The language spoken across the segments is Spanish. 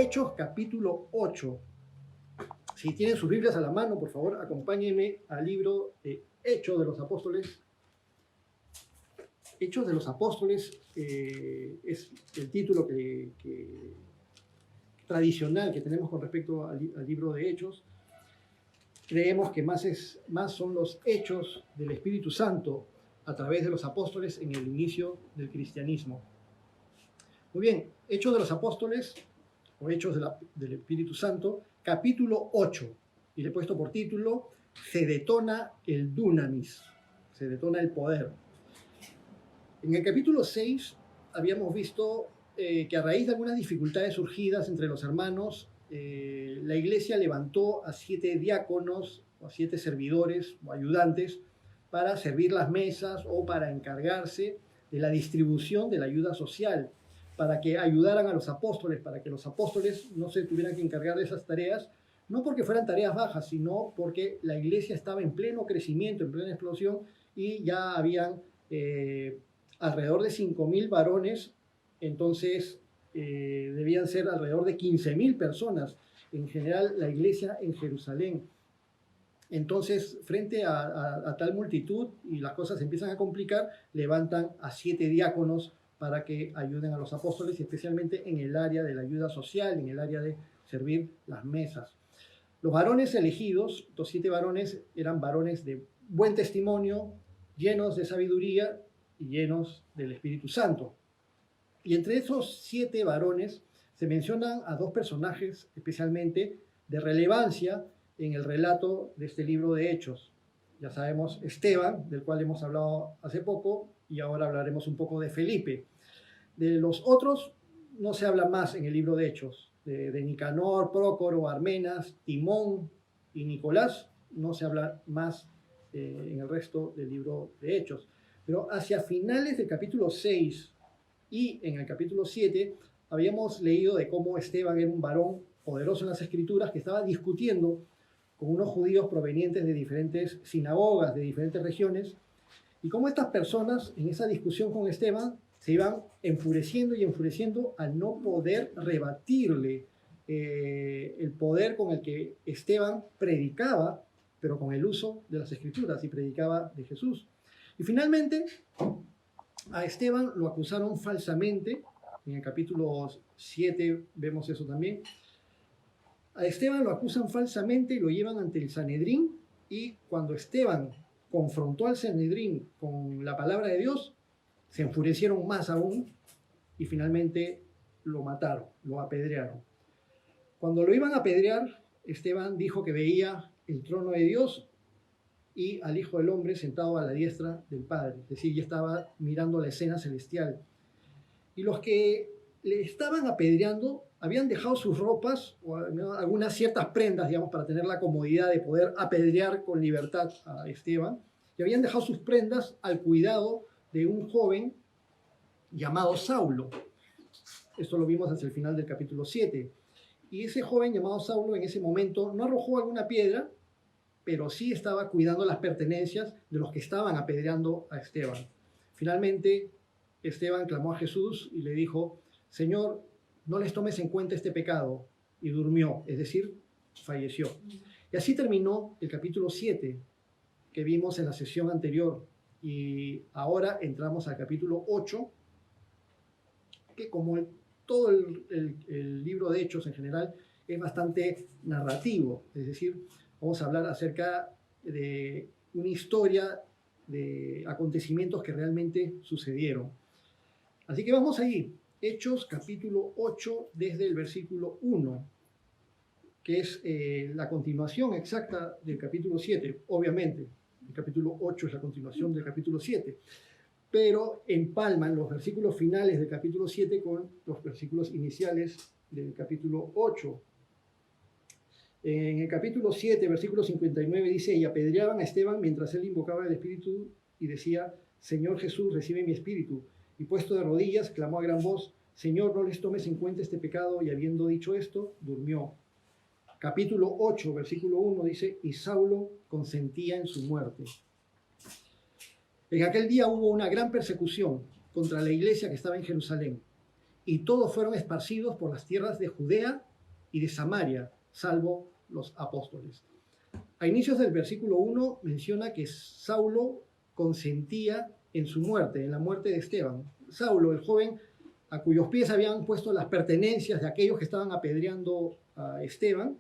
Hechos capítulo 8. Si tienen sus Biblias a la mano, por favor, acompáñenme al libro de Hechos de los Apóstoles. Hechos de los Apóstoles es el título tradicional que tenemos con respecto al libro de Hechos. Creemos que más son los hechos del Espíritu Santo a través de los apóstoles en el inicio del cristianismo. Muy bien, Hechos de los Apóstoles o Hechos del Espíritu Santo, capítulo 8. Y le he puesto por título, se detona el dunamis, se detona el poder. En el capítulo 6 habíamos visto que a raíz de algunas dificultades surgidas entre los hermanos, la iglesia levantó a 7 diáconos o a 7 servidores o ayudantes para servir las mesas o para encargarse de la distribución de la ayuda social, para que ayudaran a los apóstoles, para que los apóstoles no se tuvieran que encargar de esas tareas, no porque fueran tareas bajas, sino porque la iglesia estaba en pleno crecimiento, en plena explosión, y ya habían alrededor de 5.000 varones, entonces debían ser alrededor de 15.000 personas, en general la iglesia en Jerusalén. Entonces, frente a tal multitud, y las cosas empiezan a complicar, levantan a 7 diáconos para que ayuden a los apóstoles, especialmente en el área de la ayuda social, en el área de servir las mesas. Los varones elegidos, estos 7 varones, eran varones de buen testimonio, llenos de sabiduría y llenos del Espíritu Santo. Y entre esos 7 varones se mencionan a 2 personajes especialmente de relevancia en el relato de este libro de Hechos. Ya sabemos Esteban, del cual hemos hablado hace poco, y ahora hablaremos un poco de Felipe. De los otros no se habla más en el libro de Hechos. De Nicanor, Prócoro, Armenas, Timón y Nicolás no se habla más en el resto del libro de Hechos. Pero hacia finales del capítulo 6 y en el capítulo 7 habíamos leído de cómo Esteban era un varón poderoso en las Escrituras que estaba discutiendo con unos judíos provenientes de diferentes sinagogas, de diferentes regiones, y cómo estas personas en esa discusión con Esteban se iban enfureciendo y enfureciendo al no poder rebatirle el poder con el que Esteban predicaba, pero con el uso de las Escrituras, y predicaba de Jesús. Y finalmente a Esteban lo acusaron falsamente. En el capítulo 7 vemos eso también. A Esteban lo acusan falsamente y lo llevan ante el Sanedrín, y cuando Esteban confrontó al Sanedrín con la palabra de Dios, se enfurecieron más aún y finalmente lo mataron, lo apedrearon. Cuando lo iban a apedrear, Esteban dijo que veía el trono de Dios y al Hijo del Hombre sentado a la diestra del Padre. Es decir, ya estaba mirando la escena celestial. Y los que le estaban apedreando habían dejado sus ropas o algunas ciertas prendas, digamos, para tener la comodidad de poder apedrear con libertad a Esteban, y habían dejado sus prendas al cuidado de un joven llamado Saulo. Esto lo vimos hacia el final del capítulo 7. Y ese joven llamado Saulo en ese momento no arrojó alguna piedra, pero sí estaba cuidando las pertenencias de los que estaban apedreando a Esteban. Finalmente, Esteban clamó a Jesús y le dijo: Señor, no les tomes en cuenta este pecado. Y durmió, es decir, falleció. Y así terminó el capítulo 7 que vimos en la sesión anterior. Y ahora entramos al capítulo 8, que como todo el libro de Hechos en general es bastante narrativo. Es decir, vamos a hablar acerca de una historia de acontecimientos que realmente sucedieron. Así que vamos allí. Hechos capítulo 8 desde el versículo 1, que es la continuación exacta del capítulo 7. Obviamente, el capítulo 8 es la continuación del capítulo 7, pero empalman los versículos finales del capítulo 7 con los versículos iniciales del capítulo 8. En el capítulo 7, versículo 59 dice: y apedreaban a Esteban mientras él invocaba el Espíritu y decía: Señor Jesús, recibe mi espíritu. Y puesto de rodillas, clamó a gran voz: Señor, no les tomes en cuenta este pecado. Y habiendo dicho esto, durmió. Capítulo 8, versículo 1 dice: y Saulo consentía en su muerte. En aquel día hubo una gran persecución contra la iglesia que estaba en Jerusalén, y todos fueron esparcidos por las tierras de Judea y de Samaria, salvo los apóstoles. A inicios del versículo 1 menciona que Saulo consentía en su muerte, en la muerte de Esteban. Saulo, el joven a cuyos pies habían puesto las pertenencias de aquellos que estaban apedreando a Esteban,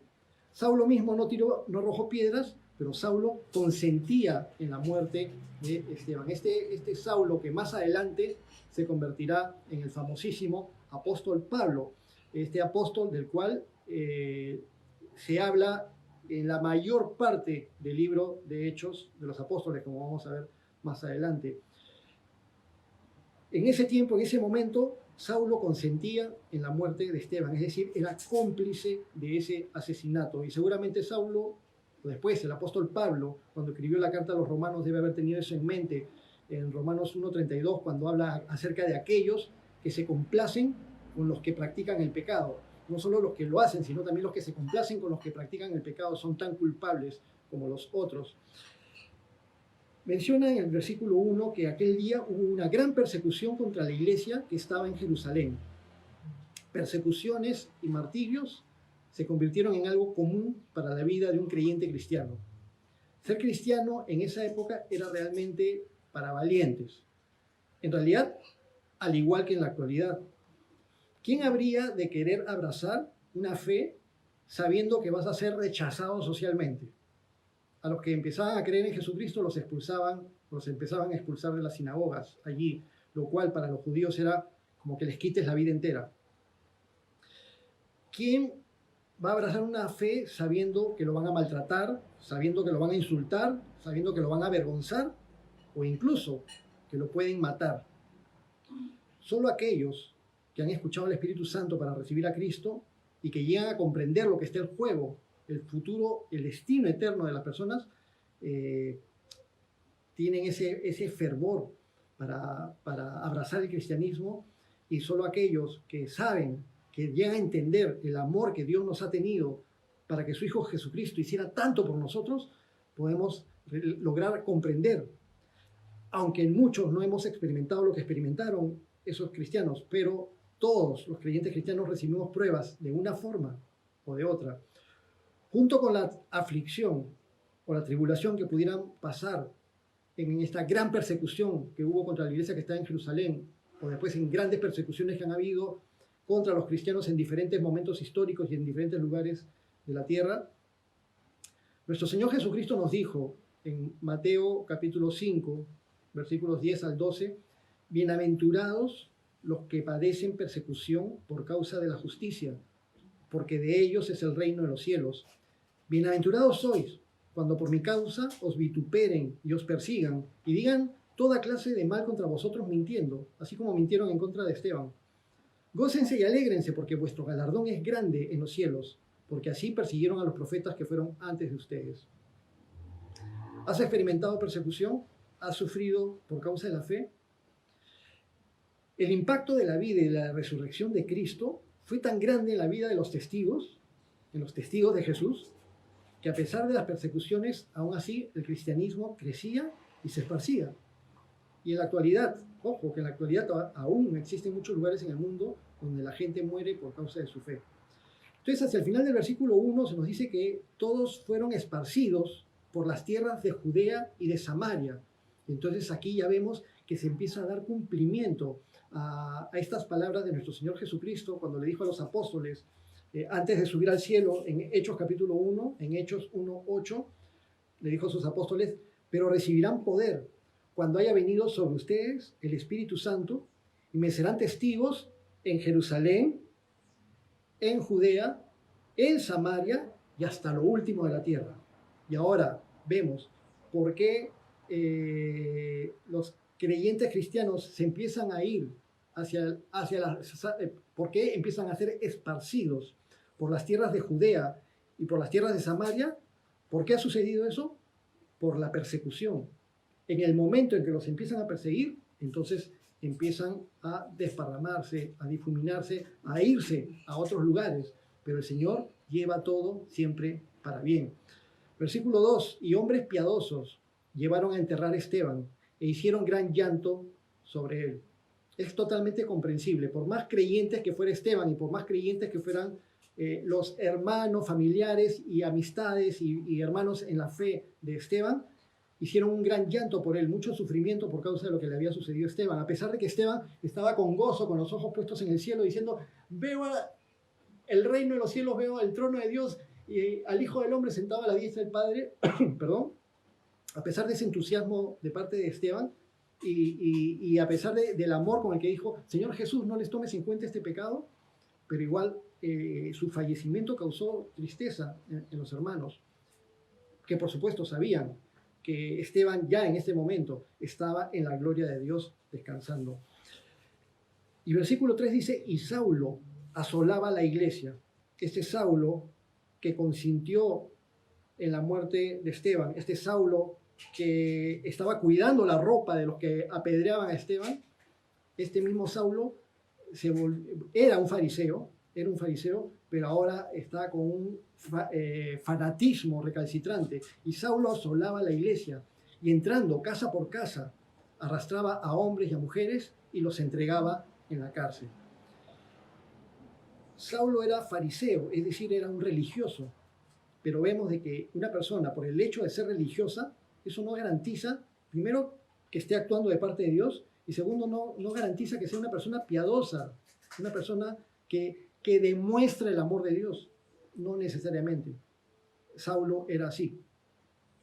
Saulo mismo no arrojó piedras, pero Saulo consentía en la muerte de Esteban. Este Saulo que más adelante se convertirá en el famosísimo apóstol Pablo, este apóstol del cual se habla en la mayor parte del libro de Hechos de los Apóstoles, como vamos a ver más adelante. En ese tiempo, en ese momento, Saulo consentía en la muerte de Esteban, es decir, era cómplice de ese asesinato. Y seguramente Saulo, después el apóstol Pablo, cuando escribió la carta a los romanos, debe haber tenido eso en mente en Romanos 1:32, cuando habla acerca de aquellos que se complacen con los que practican el pecado. No solo los que lo hacen, sino también los que se complacen con los que practican el pecado son tan culpables como los otros. Menciona en el versículo 1 que aquel día hubo una gran persecución contra la iglesia que estaba en Jerusalén. Persecuciones y martirios se convirtieron en algo común para la vida de un creyente cristiano. Ser cristiano en esa época era realmente para valientes. En realidad, al igual que en la actualidad, ¿quién habría de querer abrazar una fe sabiendo que vas a ser rechazado socialmente? A los que empezaban a creer en Jesucristo los empezaban a expulsar de las sinagogas allí, lo cual para los judíos era como que les quites la vida entera. ¿Quién va a abrazar una fe sabiendo que lo van a maltratar, sabiendo que lo van a insultar, sabiendo que lo van a avergonzar o incluso que lo pueden matar? Solo aquellos que han escuchado al Espíritu Santo para recibir a Cristo y que llegan a comprender lo que está en juego, el futuro, el destino eterno de las personas, tienen ese fervor para abrazar el cristianismo, y solo aquellos que saben, que llegan a entender el amor que Dios nos ha tenido para que su Hijo Jesucristo hiciera tanto por nosotros, podemos lograr comprender, aunque muchos no hemos experimentado lo que experimentaron esos cristianos, pero todos los creyentes cristianos recibimos pruebas de una forma o de otra. Junto con la aflicción o la tribulación que pudieran pasar en esta gran persecución que hubo contra la iglesia que está en Jerusalén, o después en grandes persecuciones que han habido contra los cristianos en diferentes momentos históricos y en diferentes lugares de la tierra, nuestro Señor Jesucristo nos dijo en Mateo capítulo 5, versículos 10 al 12, bienaventurados los que padecen persecución por causa de la justicia, porque de ellos es el reino de los cielos. Bienaventurados sois cuando por mi causa os vituperen y os persigan y digan toda clase de mal contra vosotros mintiendo, así como mintieron en contra de Esteban. Gócense y alégrense, porque vuestro galardón es grande en los cielos, porque así persiguieron a los profetas que fueron antes de ustedes. ¿Has experimentado persecución? ¿Has sufrido por causa de la fe? El impacto de la vida y de la resurrección de Cristo fue tan grande en la vida de los testigos, en los testigos de Jesús, que a pesar de las persecuciones, aún así el cristianismo crecía y se esparcía. Y en la actualidad, ojo, que en la actualidad aún existen muchos lugares en el mundo donde la gente muere por causa de su fe. Entonces, hacia el final del versículo 1 se nos dice que todos fueron esparcidos por las tierras de Judea y de Samaria. Entonces aquí ya vemos que se empieza a dar cumplimiento a estas palabras de nuestro Señor Jesucristo cuando le dijo a los apóstoles, antes de subir al cielo, en Hechos capítulo 1, en Hechos 1:8, le dijo a sus apóstoles, pero recibirán poder cuando haya venido sobre ustedes el Espíritu Santo, y me serán testigos en Jerusalén, en Judea, en Samaria y hasta lo último de la tierra. Y ahora vemos por qué los creyentes cristianos se empiezan a ir por qué empiezan a ser esparcidos por las tierras de Judea y por las tierras de Samaria. ¿Por qué ha sucedido eso? Por la persecución. En el momento en que los empiezan a perseguir, entonces empiezan a desparramarse, a difuminarse, a irse a otros lugares. Pero el Señor lleva todo siempre para bien. Versículo 2, y hombres piadosos llevaron a enterrar a Esteban e hicieron gran llanto sobre él. Es totalmente comprensible. Por más creyentes que fuera Esteban y por más creyentes que fueran los hermanos, familiares y amistades y hermanos en la fe de Esteban hicieron un gran llanto por él, mucho sufrimiento por causa de lo que le había sucedido a Esteban, a pesar de que Esteban estaba con gozo, con los ojos puestos en el cielo, diciendo, veo el reino de los cielos, veo el trono de Dios y al Hijo del Hombre sentado a la diestra del Padre, perdón, a pesar de ese entusiasmo de parte de Esteban y a pesar del amor con el que dijo, Señor Jesús, no les tomes en cuenta este pecado, pero igual su fallecimiento causó tristeza en los hermanos, que por supuesto sabían que Esteban ya en este momento estaba en la gloria de Dios descansando. Y versículo 3 dice, y Saulo asolaba la iglesia. Este Saulo que consintió en la muerte de Esteban, este Saulo que estaba cuidando la ropa de los que apedreaban a Esteban, este mismo Saulo era un fariseo, pero ahora está con un fanatismo recalcitrante. Y Saulo asolaba la iglesia y entrando casa por casa arrastraba a hombres y a mujeres y los entregaba en la cárcel. Saulo era fariseo, es decir, era un religioso, pero vemos de que una persona, por el hecho de ser religiosa, eso no garantiza, primero, que esté actuando de parte de Dios, y segundo, no garantiza que sea una persona piadosa, una persona que demuestra el amor de Dios. No necesariamente. Saulo era así.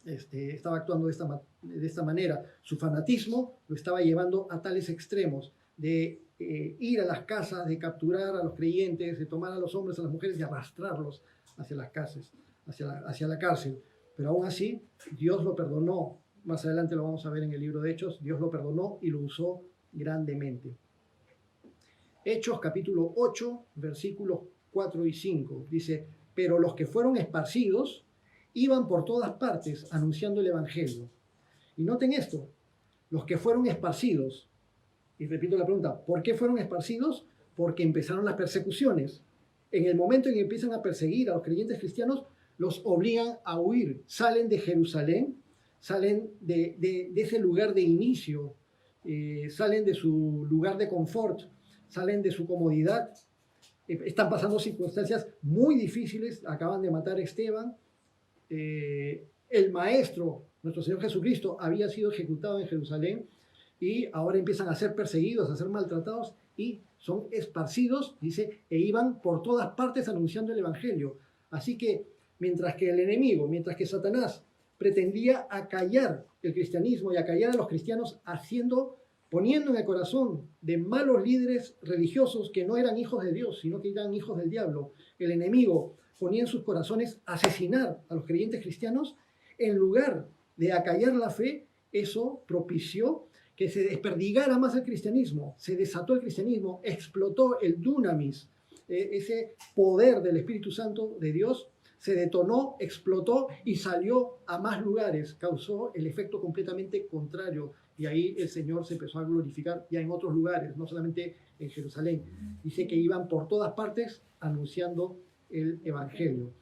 Estaba actuando de esta manera. Su fanatismo lo estaba llevando a tales extremos de ir a las casas, de capturar a los creyentes, de tomar a los hombres, a las mujeres y arrastrarlos hacia las casas, hacia la cárcel. Pero aún así, Dios lo perdonó. Más adelante lo vamos a ver en el libro de Hechos. Dios lo perdonó y lo usó grandemente. Hechos capítulo 8, versículos 4 y 5. Dice, pero los que fueron esparcidos iban por todas partes anunciando el evangelio. Y noten esto, los que fueron esparcidos, y repito la pregunta, ¿por qué fueron esparcidos? Porque empezaron las persecuciones. En el momento en que empiezan a perseguir a los creyentes cristianos, los obligan a huir, salen de Jerusalén, salen de ese lugar de inicio, salen de su lugar de confort, salen de su comodidad, están pasando circunstancias muy difíciles, acaban de matar a Esteban, el maestro, nuestro Señor Jesucristo, había sido ejecutado en Jerusalén y ahora empiezan a ser perseguidos, a ser maltratados y son esparcidos, dice, e iban por todas partes anunciando el evangelio. Así que mientras que el enemigo, mientras que Satanás pretendía acallar el cristianismo y acallar a los cristianos poniendo en el corazón de malos líderes religiosos que no eran hijos de Dios, sino que eran hijos del diablo, el enemigo ponía en sus corazones asesinar a los creyentes cristianos, en lugar de acallar la fe, eso propició que se desperdigara más el cristianismo, se desató el cristianismo, explotó el dunamis, ese poder del Espíritu Santo de Dios, se detonó, explotó y salió a más lugares, causó el efecto completamente contrario. Y ahí el Señor se empezó a glorificar ya en otros lugares, no solamente en Jerusalén. Dice que iban por todas partes anunciando el Evangelio.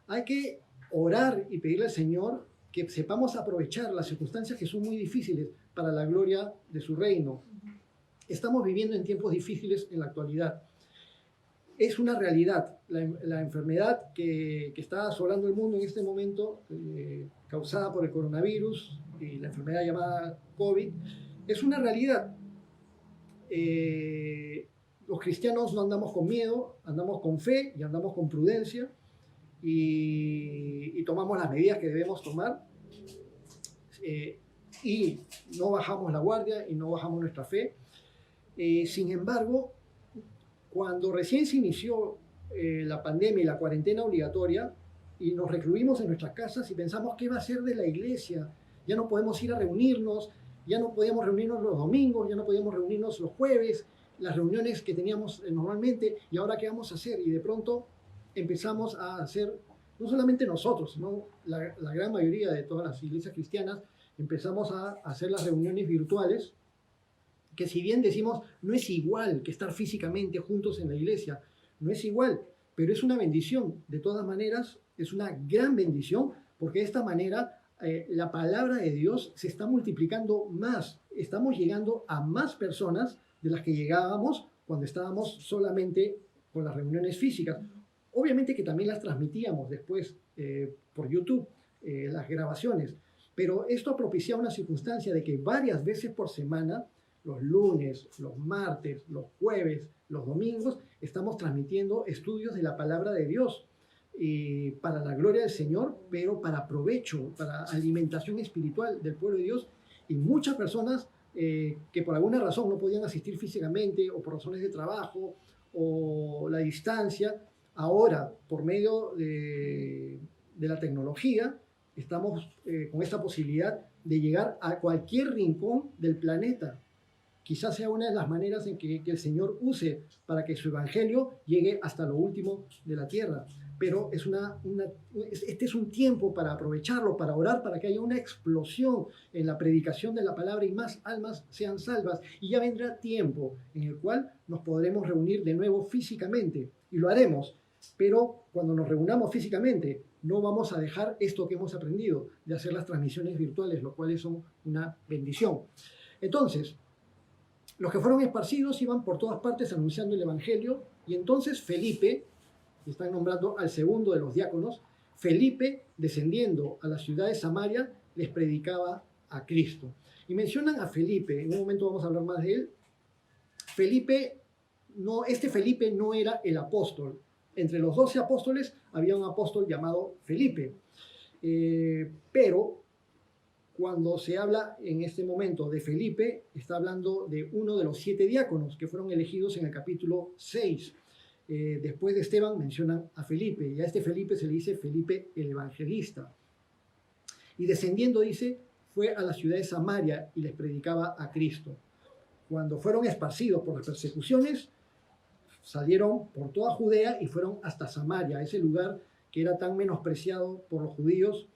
Hay que orar y pedirle al Señor que sepamos aprovechar las circunstancias que son muy difíciles para la gloria de su reino. Estamos viviendo en tiempos difíciles en la actualidad. Es una realidad. La enfermedad que está asolando el mundo en este momento, causada por el coronavirus y la enfermedad llamada COVID, es una realidad. Los cristianos no andamos con miedo, andamos con fe y andamos con prudencia y tomamos las medidas que debemos tomar y no bajamos la guardia y no bajamos nuestra fe. Sin embargo, cuando recién se inició la pandemia y la cuarentena obligatoria y nos recluimos en nuestras casas y pensamos qué va a ser de la iglesia, ya no podemos ir a reunirnos, ya no podíamos reunirnos los domingos, ya no podíamos reunirnos los jueves, las reuniones que teníamos normalmente, y ahora qué vamos a hacer. Y de pronto empezamos a hacer, no solamente nosotros, sino la gran mayoría de todas las iglesias cristianas, empezamos a hacer las reuniones virtuales, que si bien decimos no es igual que estar físicamente juntos en la iglesia, no es igual, pero es una bendición. De todas maneras, es una gran bendición, porque de esta manera la palabra de Dios se está multiplicando más. Estamos llegando a más personas de las que llegábamos cuando estábamos solamente con las reuniones físicas. Obviamente que también las transmitíamos después por YouTube, las grabaciones, pero esto ha propiciado una circunstancia de que varias veces por semana, los lunes, los martes, los jueves, los domingos, estamos transmitiendo estudios de la palabra de Dios para la gloria del Señor, pero para provecho, para alimentación espiritual del pueblo de Dios. Y muchas personas que por alguna razón no podían asistir físicamente o por razones de trabajo o la distancia, ahora por medio de la tecnología estamos con esta posibilidad de llegar a cualquier rincón del planeta. Quizás sea una de las maneras en que el Señor use para que su evangelio llegue hasta lo último de la tierra. Pero este es un tiempo para aprovecharlo, para orar, para que haya una explosión en la predicación de la palabra y más almas sean salvas. Y ya vendrá tiempo en el cual nos podremos reunir de nuevo físicamente. Y lo haremos. Pero cuando nos reunamos físicamente, no vamos a dejar esto que hemos aprendido, de hacer las transmisiones virtuales, lo cual es una bendición. Entonces, los que fueron esparcidos iban por todas partes anunciando el evangelio, y entonces Felipe, están nombrando al segundo de los diáconos, Felipe, descendiendo a la ciudad de Samaria, les predicaba a Cristo. Y mencionan a Felipe, en un momento vamos a hablar más de él. Este Felipe no era el apóstol. Entre los 12 apóstoles había un apóstol llamado Felipe. Pero cuando se habla en este momento de Felipe, está hablando de uno de los 7 diáconos que fueron elegidos en el capítulo 6. Después de Esteban mencionan a Felipe, y a este Felipe se le dice Felipe el evangelista. Y descendiendo, dice, fue a la ciudad de Samaria y les predicaba a Cristo. Cuando fueron esparcidos por las persecuciones, salieron por toda Judea y fueron hasta Samaria, ese lugar que era tan menospreciado por los judíos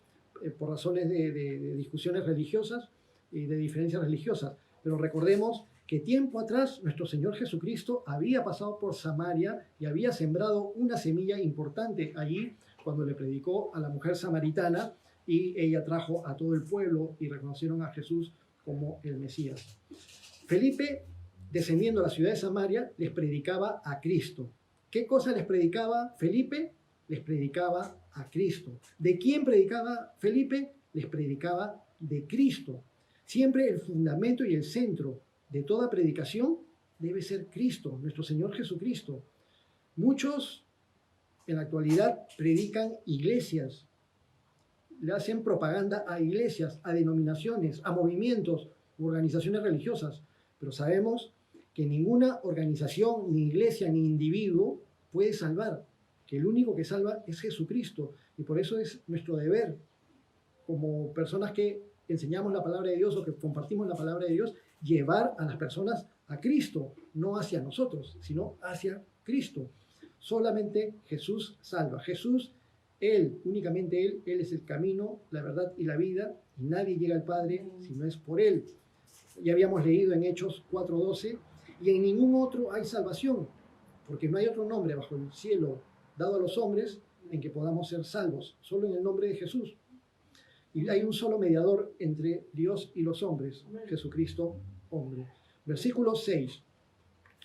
por razones de discusiones religiosas y de diferencias religiosas. Pero recordemos que tiempo atrás nuestro Señor Jesucristo había pasado por Samaria y había sembrado una semilla importante allí cuando le predicó a la mujer samaritana, y ella trajo a todo el pueblo y reconocieron a Jesús como el Mesías. Felipe, descendiendo a la ciudad de Samaria, les predicaba a Cristo. ¿Qué cosa les predicaba Felipe? Les predicaba a Cristo. ¿De quién predicaba Felipe? Les predicaba de Cristo. Siempre el fundamento y el centro de toda predicación debe ser Cristo, nuestro Señor Jesucristo. Muchos en la actualidad predican iglesias, le hacen propaganda a iglesias, a denominaciones, a movimientos u organizaciones religiosas, pero sabemos que ninguna organización, ni iglesia, ni individuo puede salvar, que el único que salva es Jesucristo, y por eso es nuestro deber como personas que enseñamos la palabra de Dios o que compartimos la palabra de Dios, llevar a las personas a Cristo, no hacia nosotros, sino hacia Cristo. Solamente Jesús salva. Jesús, Él, únicamente Él es el camino, la verdad y la vida, y nadie llega al Padre si no es por Él. Ya habíamos leído en Hechos 4:12, y en ningún otro hay salvación, porque no hay otro nombre bajo el cielo dado a los hombres en que podamos ser salvos, solo en el nombre de Jesús. Y hay un solo mediador entre Dios y los hombres, Jesucristo, hombre. Versículo 6.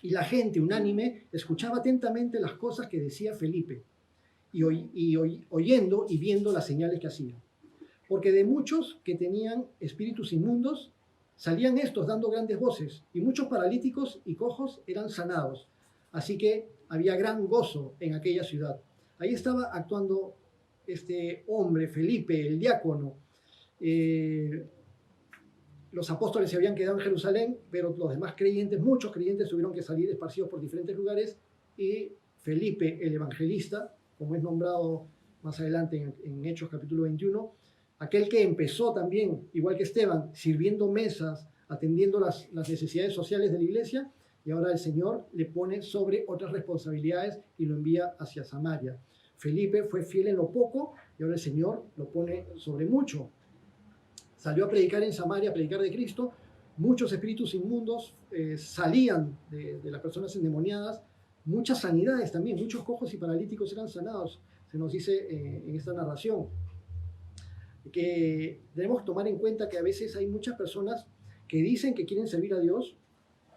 Y la gente unánime escuchaba atentamente las cosas que decía Felipe, oyendo y viendo las señales que hacía. Porque de muchos que tenían espíritus inmundos, salían estos dando grandes voces, y muchos paralíticos y cojos eran sanados. Así que había gran gozo en aquella ciudad. Ahí estaba actuando este hombre, Felipe, el diácono. Los apóstoles se habían quedado en Jerusalén, pero los demás creyentes, muchos creyentes, tuvieron que salir esparcidos por diferentes lugares, y Felipe, el evangelista, como es nombrado más adelante en Hechos capítulo 21, aquel que empezó también, igual que Esteban, sirviendo mesas, atendiendo las necesidades sociales de la iglesia, y ahora el Señor le pone sobre otras responsabilidades y lo envía hacia Samaria. Felipe fue fiel en lo poco y ahora el Señor lo pone sobre mucho. Salió a predicar en Samaria, a predicar de Cristo. Muchos espíritus inmundos salían de las personas endemoniadas. Muchas sanidades también, muchos cojos y paralíticos eran sanados, se nos dice en esta narración. Que debemos tomar en cuenta que a veces hay muchas personas que dicen que quieren servir a Dios,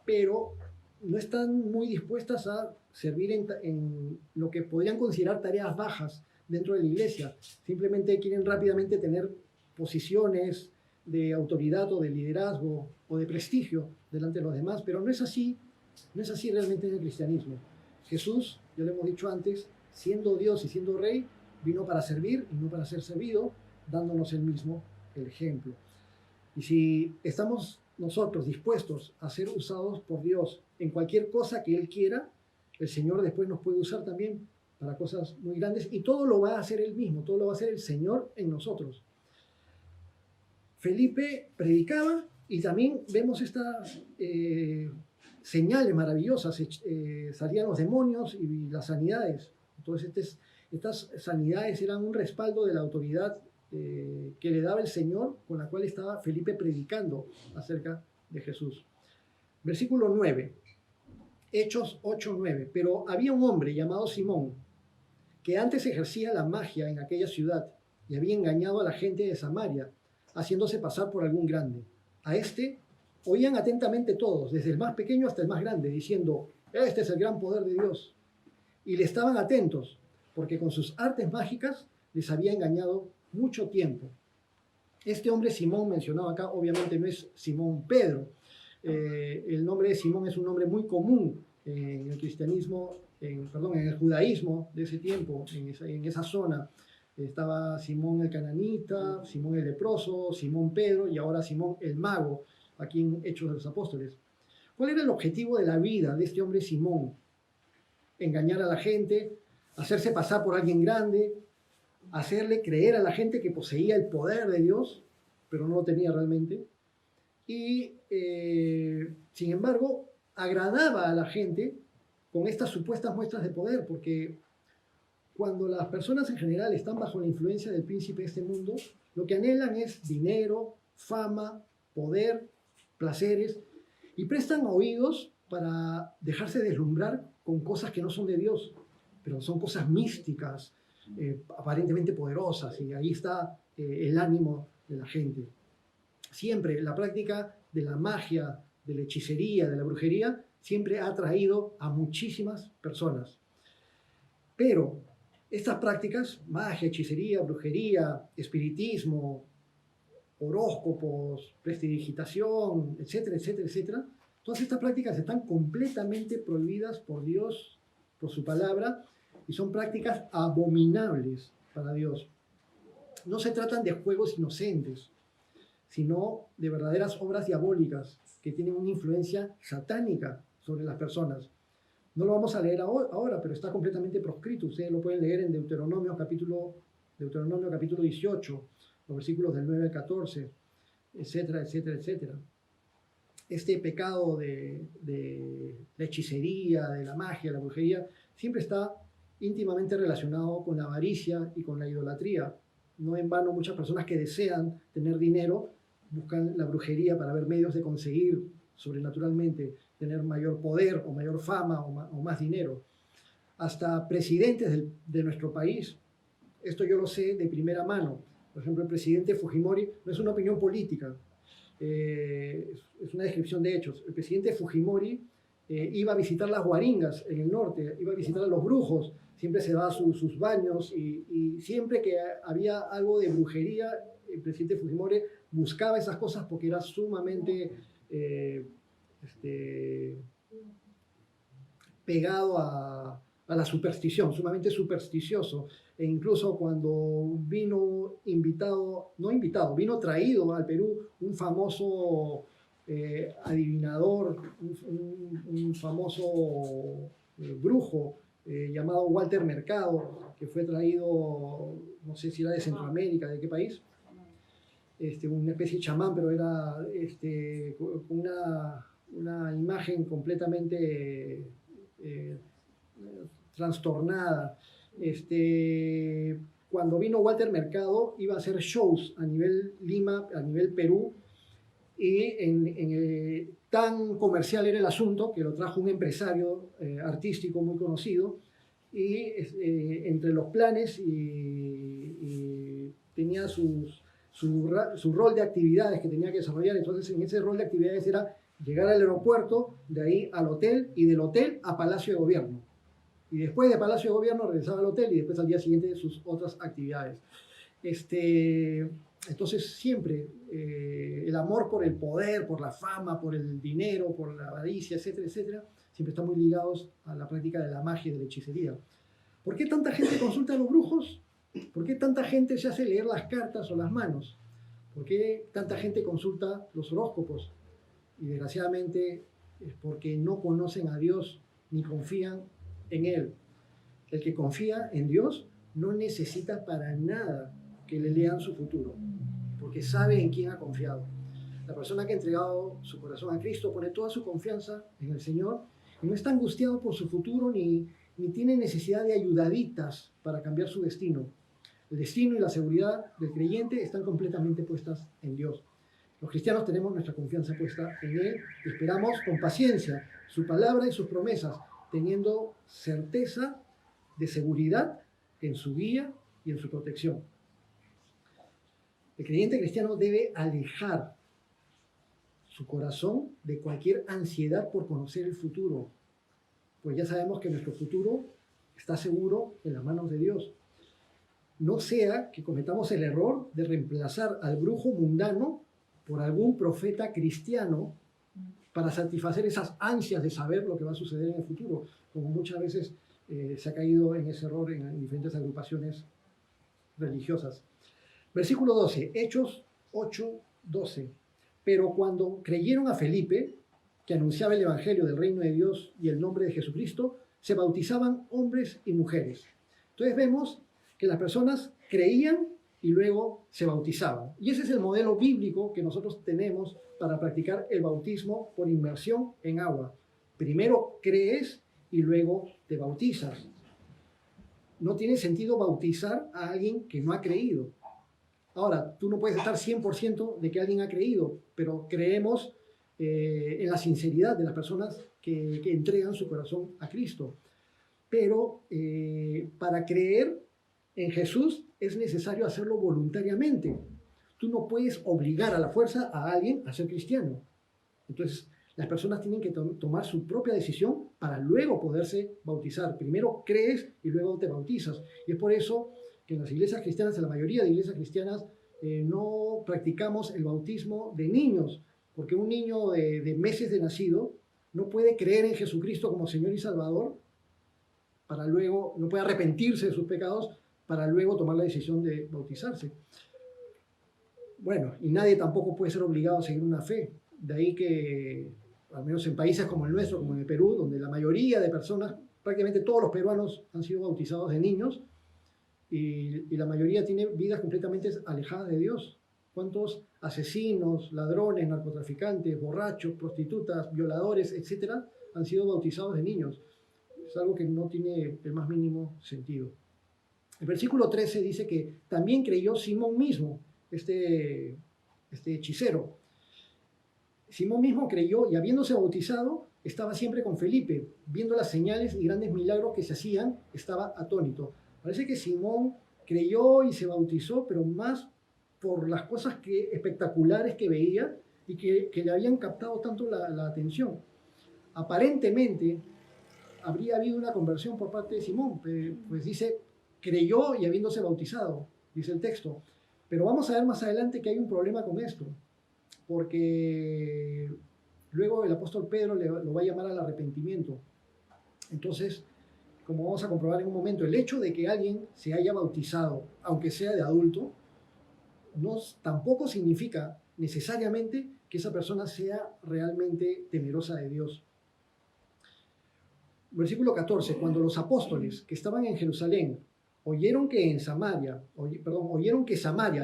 pero no están muy dispuestas a servir en lo que podrían considerar tareas bajas dentro de la iglesia. Simplemente quieren rápidamente tener posiciones de autoridad o de liderazgo o de prestigio delante de los demás, pero no es así, no es así realmente en el cristianismo. Jesús, ya lo hemos dicho antes, siendo Dios y siendo Rey, vino para servir y no para ser servido, dándonos él mismo el ejemplo. Y si estamos nosotros dispuestos a ser usados por Dios en cualquier cosa que Él quiera, el Señor después nos puede usar también para cosas muy grandes y todo lo va a hacer Él mismo, todo lo va a hacer el Señor en nosotros. Felipe predicaba y también vemos estas señales maravillosas, salían los demonios y las sanidades. Entonces estas sanidades eran un respaldo de la autoridad que le daba el Señor, con la cual estaba Felipe predicando acerca de Jesús. Versículo 9, Hechos 8:9. Pero había un hombre llamado Simón, que antes ejercía la magia en aquella ciudad y había engañado a la gente de Samaria, haciéndose pasar por algún grande. A este oían atentamente todos, desde el más pequeño hasta el más grande, diciendo: este es el gran poder de Dios. Y le estaban atentos, porque con sus artes mágicas les había engañado mucho tiempo. Este hombre Simón mencionado acá obviamente no es Simón Pedro. El nombre de Simón es un nombre muy común en el cristianismo, en el judaísmo de ese tiempo, en esa zona. Estaba Simón el cananita, Simón el leproso, Simón Pedro y ahora Simón el mago, aquí en Hechos de los Apóstoles. ¿Cuál era el objetivo de la vida de este hombre Simón? Engañar a la gente, hacerse pasar por alguien grande, hacerle creer a la gente que poseía el poder de Dios, pero no lo tenía realmente. Y, sin embargo, agradaba a la gente con estas supuestas muestras de poder, porque cuando las personas en general están bajo la influencia del príncipe de este mundo, lo que anhelan es dinero, fama, poder, placeres, y prestan oídos para dejarse deslumbrar con cosas que no son de Dios, pero son cosas místicas, aparentemente poderosas, y ahí está el ánimo de la gente. Siempre la práctica de la magia, de la hechicería, de la brujería, siempre ha atraído a muchísimas personas. Pero estas prácticas, magia, hechicería, brujería, espiritismo, horóscopos, prestidigitación, etcétera, etcétera, etcétera, todas estas prácticas están completamente prohibidas por Dios, por su palabra, y son prácticas abominables para Dios. No se tratan de juegos inocentes, sino de verdaderas obras diabólicas que tienen una influencia satánica sobre las personas. No lo vamos a leer ahora, pero está completamente proscrito. Ustedes lo pueden leer en Deuteronomio capítulo 18, los versículos del 9 al 14, etcétera, etcétera, etcétera. Este pecado de la hechicería, de la magia, la brujería, siempre está íntimamente relacionado con la avaricia y con la idolatría. No en vano muchas personas que desean tener dinero buscan la brujería para ver medios de conseguir sobrenaturalmente tener mayor poder o mayor fama o más dinero. Hasta presidentes de nuestro país, esto yo lo sé de primera mano. Por ejemplo, el presidente Fujimori, no es una opinión política, es una descripción de hechos. El presidente Fujimori iba a visitar las guaringas en el norte, iba a visitar a los brujos, siempre se daba sus baños y siempre que había algo de brujería, el presidente Fujimori buscaba esas cosas porque era sumamente pegado a la superstición, sumamente supersticioso. E incluso cuando vino vino traído al Perú un famoso adivinador, un famoso brujo llamado Walter Mercado, que fue traído, no sé si era de Centroamérica, ¿de qué país? Una especie de chamán, pero era una imagen completamente trastornada. Cuando vino Walter Mercado iba a hacer shows a nivel Lima, a nivel Perú, y tan comercial era el asunto que lo trajo un empresario artístico muy conocido, y entre los planes y tenía su rol de actividades que tenía que desarrollar. Entonces en ese rol de actividades era llegar al aeropuerto, de ahí al hotel y del hotel a Palacio de Gobierno. Y después de Palacio de Gobierno regresaba al hotel y después al día siguiente sus otras actividades. Entonces siempre el amor por el poder, por la fama, por el dinero, por la avaricia, etcétera, etcétera, siempre están muy ligados a la práctica de la magia y de la hechicería. ¿Por qué tanta gente consulta a los brujos? ¿Por qué tanta gente se hace leer las cartas o las manos? ¿Por qué tanta gente consulta los horóscopos? Y desgraciadamente es porque no conocen a Dios ni confían en Él. El que confía en Dios no necesita para nada que le lean su futuro, porque sabe en quién ha confiado. La persona que ha entregado su corazón a Cristo pone toda su confianza en el Señor y no está angustiado por su futuro ni tiene necesidad de ayudaditas para cambiar su destino. El destino y la seguridad del creyente están completamente puestas en Dios. Los cristianos tenemos nuestra confianza puesta en Él y esperamos con paciencia su palabra y sus promesas, teniendo certeza de seguridad en su guía y en su protección. El creyente cristiano debe alejar su corazón de cualquier ansiedad por conocer el futuro, pues ya sabemos que nuestro futuro está seguro en las manos de Dios. No sea que cometamos el error de reemplazar al brujo mundano por algún profeta cristiano para satisfacer esas ansias de saber lo que va a suceder en el futuro, como muchas veces se ha caído en ese error en diferentes agrupaciones religiosas. Versículo 12, Hechos 8:12. Pero cuando creyeron a Felipe, que anunciaba el evangelio del reino de Dios y el nombre de Jesucristo, se bautizaban hombres y mujeres. Entonces vemos que las personas creían y luego se bautizaban. Y ese es el modelo bíblico que nosotros tenemos para practicar el bautismo por inmersión en agua. Primero crees y luego te bautizas. No tiene sentido bautizar a alguien que no ha creído. Ahora, tú no puedes estar 100% de que alguien ha creído, pero creemos en la sinceridad de las personas que entregan su corazón a Cristo. Pero para creer en Jesús es necesario hacerlo voluntariamente. Tú no puedes obligar a la fuerza a alguien a ser cristiano. Entonces, las personas tienen que tomar su propia decisión para luego poderse bautizar. Primero crees y luego te bautizas. Y es por eso que en las iglesias cristianas, en la mayoría de iglesias cristianas, no practicamos el bautismo de niños, porque un niño de meses de nacido no puede creer en Jesucristo como Señor y Salvador, para luego, no puede arrepentirse de sus pecados, para luego tomar la decisión de bautizarse. Bueno, y nadie tampoco puede ser obligado a seguir una fe. De ahí que, al menos en países como el nuestro, como en el Perú, donde la mayoría de personas, prácticamente todos los peruanos han sido bautizados de niños, y la mayoría tiene vidas completamente alejadas de Dios. ¿Cuántos asesinos, ladrones, narcotraficantes, borrachos, prostitutas, violadores, etcétera, han sido bautizados de niños? Es algo que no tiene el más mínimo sentido. El versículo 13 dice que también creyó Simón mismo, este hechicero. Simón mismo creyó y habiéndose bautizado, estaba siempre con Felipe. Viendo las señales y grandes milagros que se hacían, estaba atónito. Parece que Simón creyó y se bautizó, pero más por las cosas espectaculares que veía y que le habían captado tanto la atención. Aparentemente, habría habido una conversión por parte de Simón, pues dice, creyó y habiéndose bautizado, dice el texto. Pero vamos a ver más adelante que hay un problema con esto, porque luego el apóstol Pedro lo va a llamar al arrepentimiento. Entonces, como vamos a comprobar en un momento, el hecho de que alguien se haya bautizado, aunque sea de adulto, tampoco significa necesariamente que esa persona sea realmente temerosa de Dios. Versículo 14, cuando los apóstoles que estaban en Jerusalén oyeron que Samaria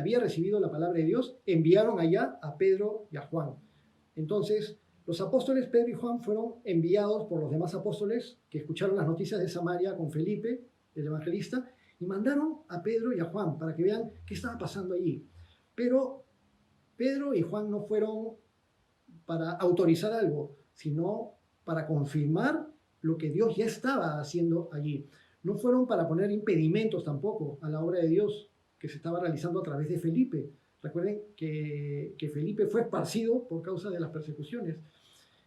había recibido la palabra de Dios, enviaron allá a Pedro y a Juan. Entonces, los apóstoles Pedro y Juan fueron enviados por los demás apóstoles que escucharon las noticias de Samaria con Felipe, el evangelista, y mandaron a Pedro y a Juan para que vean qué estaba pasando allí. Pero Pedro y Juan no fueron para autorizar algo, sino para confirmar lo que Dios ya estaba haciendo allí. No fueron para poner impedimentos tampoco a la obra de Dios que se estaba realizando a través de Felipe. Recuerden que Felipe fue esparcido por causa de las persecuciones.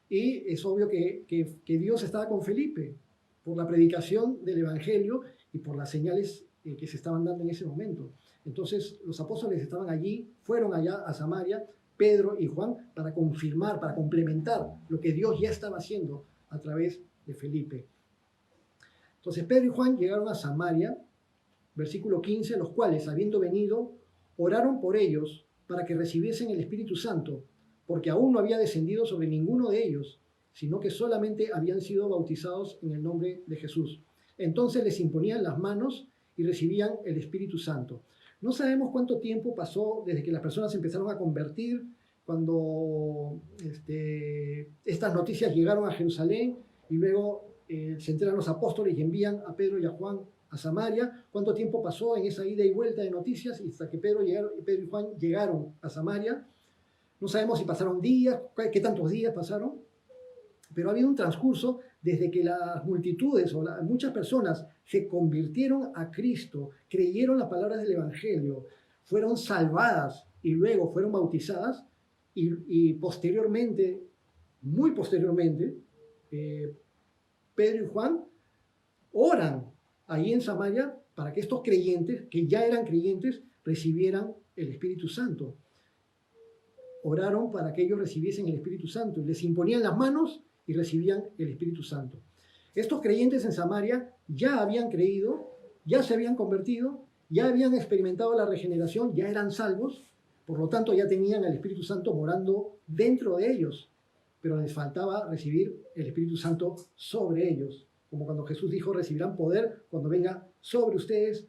Y es obvio que Dios estaba con Felipe por la predicación del Evangelio y por las señales que se estaban dando en ese momento. Entonces los apóstoles estaban allí, fueron allá a Samaria, Pedro y Juan, para confirmar, para complementar lo que Dios ya estaba haciendo a través de Felipe. Entonces Pedro y Juan llegaron a Samaria, versículo 15, los cuales, habiendo venido, oraron por ellos para que recibiesen el Espíritu Santo, porque aún no había descendido sobre ninguno de ellos, sino que solamente habían sido bautizados en el nombre de Jesús. Entonces les imponían las manos y recibían el Espíritu Santo. No sabemos cuánto tiempo pasó desde que las personas empezaron a convertir, cuando estas noticias llegaron a Jerusalén y luego se enteran los apóstoles y envían a Pedro y a Juan a Samaria. ¿Cuánto tiempo pasó en esa ida y vuelta de noticias hasta que Pedro y Juan llegaron a Samaria? No sabemos si pasaron días, qué tantos días pasaron, pero ha habido un transcurso desde que las multitudes o muchas personas se convirtieron a Cristo, creyeron las palabras del Evangelio, fueron salvadas y luego fueron bautizadas y posteriormente, muy posteriormente, Pedro y Juan oran ahí en Samaria para que estos creyentes, que ya eran creyentes, recibieran el Espíritu Santo. Oraron para que ellos recibiesen el Espíritu Santo. Les imponían las manos y recibían el Espíritu Santo. Estos creyentes en Samaria ya habían creído, ya se habían convertido, ya habían experimentado la regeneración, ya eran salvos, por lo tanto ya tenían el Espíritu Santo morando dentro de ellos, pero les faltaba recibir el Espíritu Santo sobre ellos, como cuando Jesús dijo, recibirán poder cuando venga sobre ustedes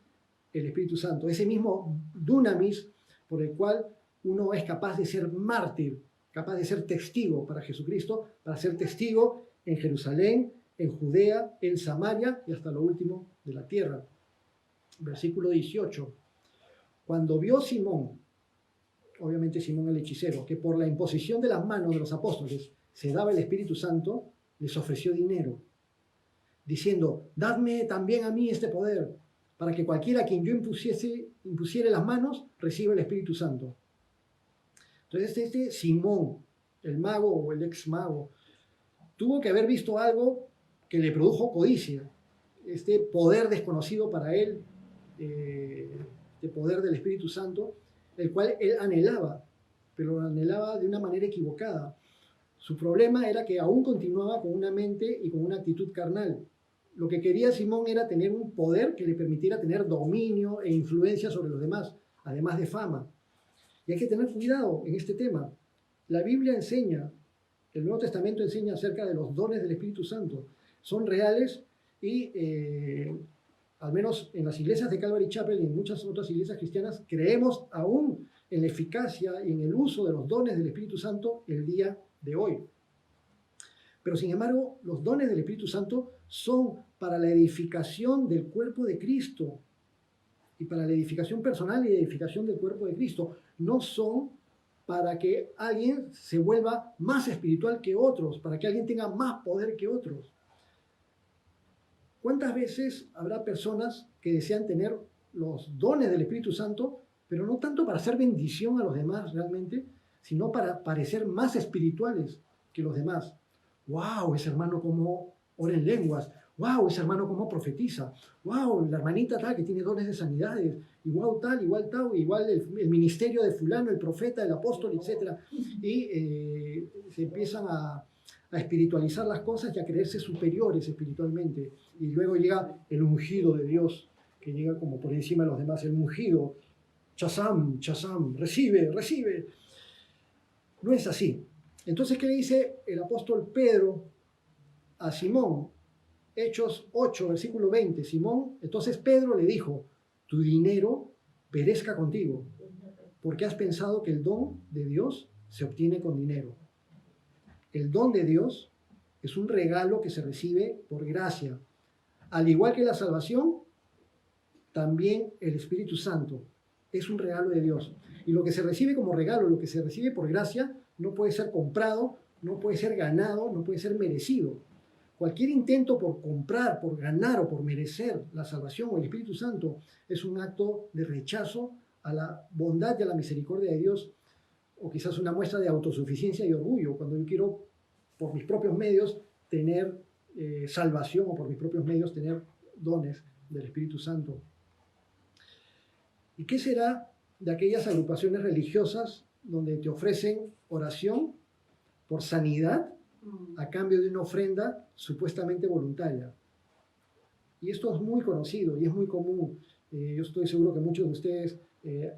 el Espíritu Santo. Ese mismo dunamis por el cual uno es capaz de ser mártir, capaz de ser testigo para Jesucristo, para ser testigo en Jerusalén, en Judea, en Samaria y hasta lo último de la tierra. Versículo 18. Cuando vio Simón, obviamente Simón el hechicero, que por la imposición de las manos de los apóstoles se daba el Espíritu Santo, les ofreció dinero, diciendo, dadme también a mí este poder, para que cualquiera a quien yo impusiere las manos, reciba el Espíritu Santo. Entonces este Simón, el mago o el ex mago, tuvo que haber visto algo que le produjo codicia, este poder desconocido para él, este poder del Espíritu Santo, el cual él anhelaba, pero lo anhelaba de una manera equivocada. Su problema era que aún continuaba con una mente y con una actitud carnal. Lo que quería Simón era tener un poder que le permitiera tener dominio e influencia sobre los demás, además de fama. Y hay que tener cuidado en este tema. La Biblia enseña, el Nuevo Testamento enseña acerca de los dones del Espíritu Santo. Son reales y al menos en las iglesias de Calvary Chapel y en muchas otras iglesias cristianas, creemos aún en la eficacia y en el uso de los dones del Espíritu Santo el día de hoy. Pero sin embargo, los dones del Espíritu Santo son para la edificación del cuerpo de Cristo y para la edificación personal y edificación del cuerpo de Cristo. No son para que alguien se vuelva más espiritual que otros, para que alguien tenga más poder que otros. ¿Cuántas veces habrá personas que desean tener los dones del Espíritu Santo, pero no tanto para hacer bendición a los demás realmente, sino para parecer más espirituales que los demás? ¡Wow! Ese hermano como ora en lenguas. ¡Wow! Ese hermano como profetiza. ¡Wow! La hermanita tal que tiene dones de sanidades. Igual tal, igual el ministerio de fulano, el profeta, el apóstol, etc. Y se empiezan a espiritualizar las cosas y a creerse superiores espiritualmente. Y luego llega el ungido de Dios, que llega como por encima de los demás. El ungido, chazam, chazam, recibe, recibe. No es así. Entonces, ¿qué le dice el apóstol Pedro a Simón? Hechos 8, versículo 20. Simón, entonces Pedro le dijo, tu dinero perezca contigo, porque has pensado que el don de Dios se obtiene con dinero. El don de Dios es un regalo que se recibe por gracia. Al igual que la salvación, también el Espíritu Santo es un regalo de Dios. Y lo que se recibe como regalo, lo que se recibe por gracia, no puede ser comprado, no puede ser ganado, no puede ser merecido. Cualquier intento por comprar, por ganar o por merecer la salvación o el Espíritu Santo es un acto de rechazo a la bondad y a la misericordia de Dios, o quizás una muestra de autosuficiencia y orgullo, cuando yo quiero por mis propios medios tener salvación o por mis propios medios tener dones del Espíritu Santo. ¿Y qué será de aquellas agrupaciones religiosas donde te ofrecen oración por sanidad a cambio de una ofrenda supuestamente voluntaria? Y esto es muy conocido y es muy común. Yo estoy seguro que muchos de ustedes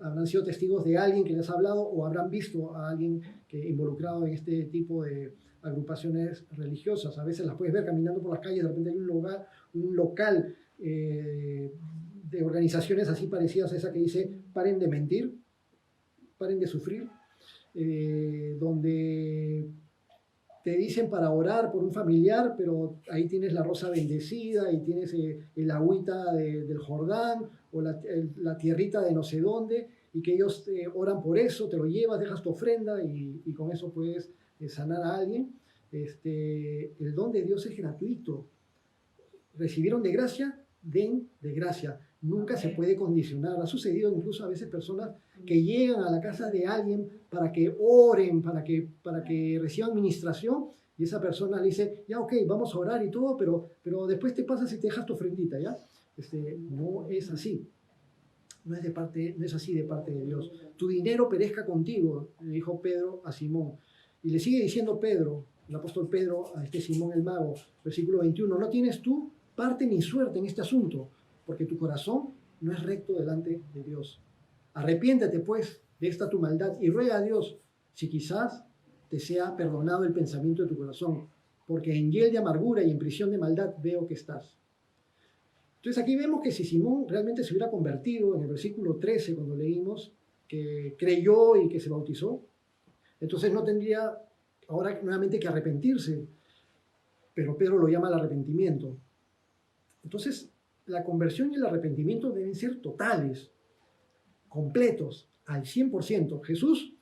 habrán sido testigos de alguien que les ha hablado o habrán visto a alguien que involucrado en este tipo de agrupaciones religiosas. A veces las puedes ver caminando por las calles, de repente hay un local de organizaciones así parecidas a esa que dice paren de mentir, paren de sufrir, donde te dicen para orar por un familiar, pero ahí tienes la rosa bendecida y tienes el agüita del Jordán o la tierrita de no sé dónde, y que ellos oran por eso, te lo llevas, dejas tu ofrenda y con eso puedes sanar a alguien. El don de Dios es gratuito. Recibieron de gracia, den de gracia. Nunca se puede condicionar. Ha sucedido incluso a veces personas que llegan a la casa de alguien para que oren, para que reciban administración, y esa persona le dice, ya ok, vamos a orar y todo, pero después te pasas y te dejas tu ofrendita, ¿ya? No es así. No es así de parte de Dios. Tu dinero perezca contigo, le dijo Pedro a Simón. Y le sigue diciendo Pedro, el apóstol Pedro, a Simón el mago, versículo 21, no tienes tú parte ni suerte en este asunto, porque tu corazón no es recto delante de Dios. Arrepiéntete, pues, de esta tu maldad y ruega a Dios si quizás te sea perdonado el pensamiento de tu corazón, porque en hiel de amargura y en prisión de maldad veo que estás. Entonces aquí vemos que si Simón realmente se hubiera convertido, en el versículo 13, cuando leímos que creyó y que se bautizó, entonces no tendría ahora nuevamente que arrepentirse, pero Pedro lo llama al arrepentimiento. Entonces, la conversión y el arrepentimiento deben ser totales, completos, al 100%. Jesús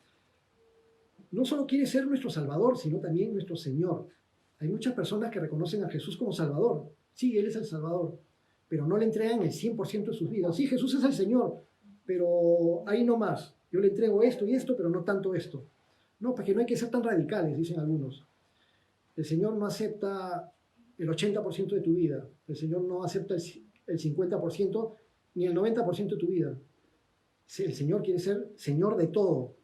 no solo quiere ser nuestro Salvador, sino también nuestro Señor. Hay muchas personas que reconocen a Jesús como Salvador. Sí, Él es el Salvador, pero no le entregan el 100% de sus vidas. Sí, Jesús es el Señor, pero ahí no más. Yo le entrego esto y esto, pero no tanto esto. No, porque no hay que ser tan radicales, dicen algunos. El Señor no acepta el 80% de tu vida. El Señor no acepta el 50% ni el 90% de tu vida. El Señor quiere ser Señor de todo.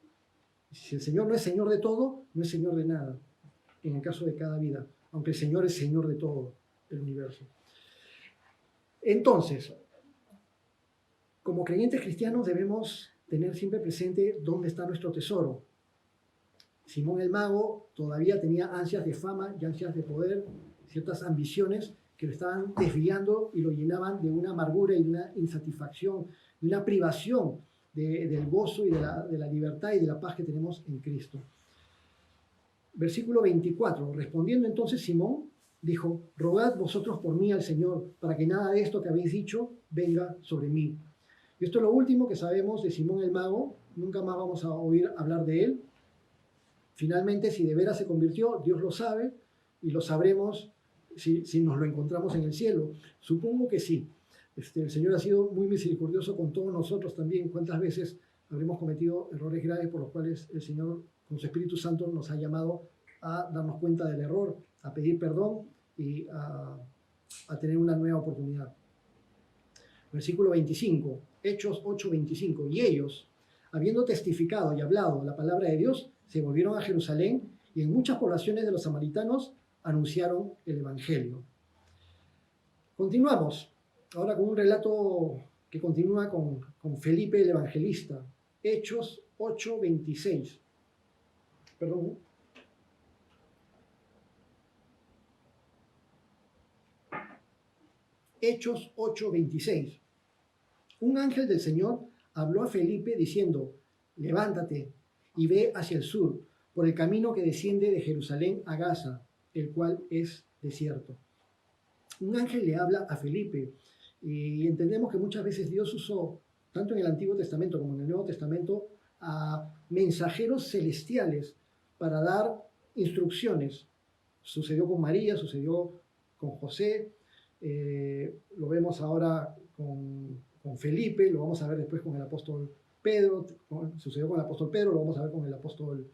Si el Señor no es Señor de todo, no es Señor de nada, en el caso de cada vida, aunque el Señor es Señor de todo el universo. Entonces, como creyentes cristianos debemos tener siempre presente dónde está nuestro tesoro. Simón el mago todavía tenía ansias de fama y ansias de poder, ciertas ambiciones que lo estaban desviando y lo llenaban de una amargura y de una insatisfacción, de una privación del gozo y de la libertad y de la paz que tenemos en Cristo. Versículo 24. Respondiendo entonces Simón, dijo, rogad vosotros por mí al Señor, para que nada de esto que habéis dicho venga sobre mí. Y esto es lo último que sabemos de Simón el mago. Nunca más vamos a oír hablar de él. Finalmente, si de veras se convirtió, Dios lo sabe y lo sabremos si nos lo encontramos en el cielo. Supongo que sí. El Señor ha sido muy misericordioso con todos nosotros también. ¿Cuántas veces habremos cometido errores graves por los cuales el Señor, con su Espíritu Santo, nos ha llamado a darnos cuenta del error, a pedir perdón y a tener una nueva oportunidad? Versículo 25, Hechos 8:25. Y ellos, habiendo testificado y hablado la palabra de Dios, se volvieron a Jerusalén y en muchas poblaciones de los samaritanos anunciaron el Evangelio. Continuamos ahora con un relato que continúa con Felipe el Evangelista. Hechos 8:26. Perdón. Hechos 8:26. Un ángel del Señor habló a Felipe diciendo, levántate y ve hacia el sur, por el camino que desciende de Jerusalén a Gaza, el cual es desierto. Un ángel le habla a Felipe y entendemos que muchas veces Dios usó, tanto en el Antiguo Testamento como en el Nuevo Testamento, a mensajeros celestiales para dar instrucciones. Sucedió con María, sucedió con José, lo vemos ahora con Felipe, lo vamos a ver después con el apóstol Pedro, sucedió con el apóstol Pedro, lo vamos a ver con el apóstol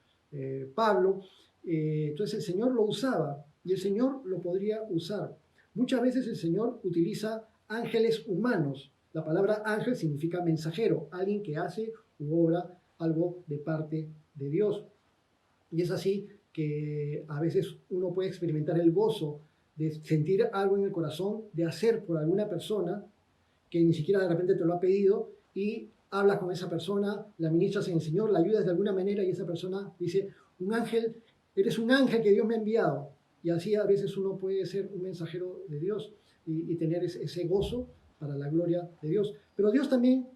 Pablo. Entonces el Señor lo usaba y el Señor lo podría usar. Muchas veces el Señor utiliza ángeles humanos. La palabra ángel significa mensajero, alguien que hace u obra algo de parte de Dios. Y es así que a veces uno puede experimentar el gozo de sentir algo en el corazón, de hacer por alguna persona que ni siquiera de repente te lo ha pedido, y hablas con esa persona, la ministras en el Señor, la ayudas de alguna manera y esa persona dice, un ángel, eres un ángel que Dios me ha enviado. Y así a veces uno puede ser un mensajero de Dios y tener ese gozo para la gloria de Dios. Pero Dios también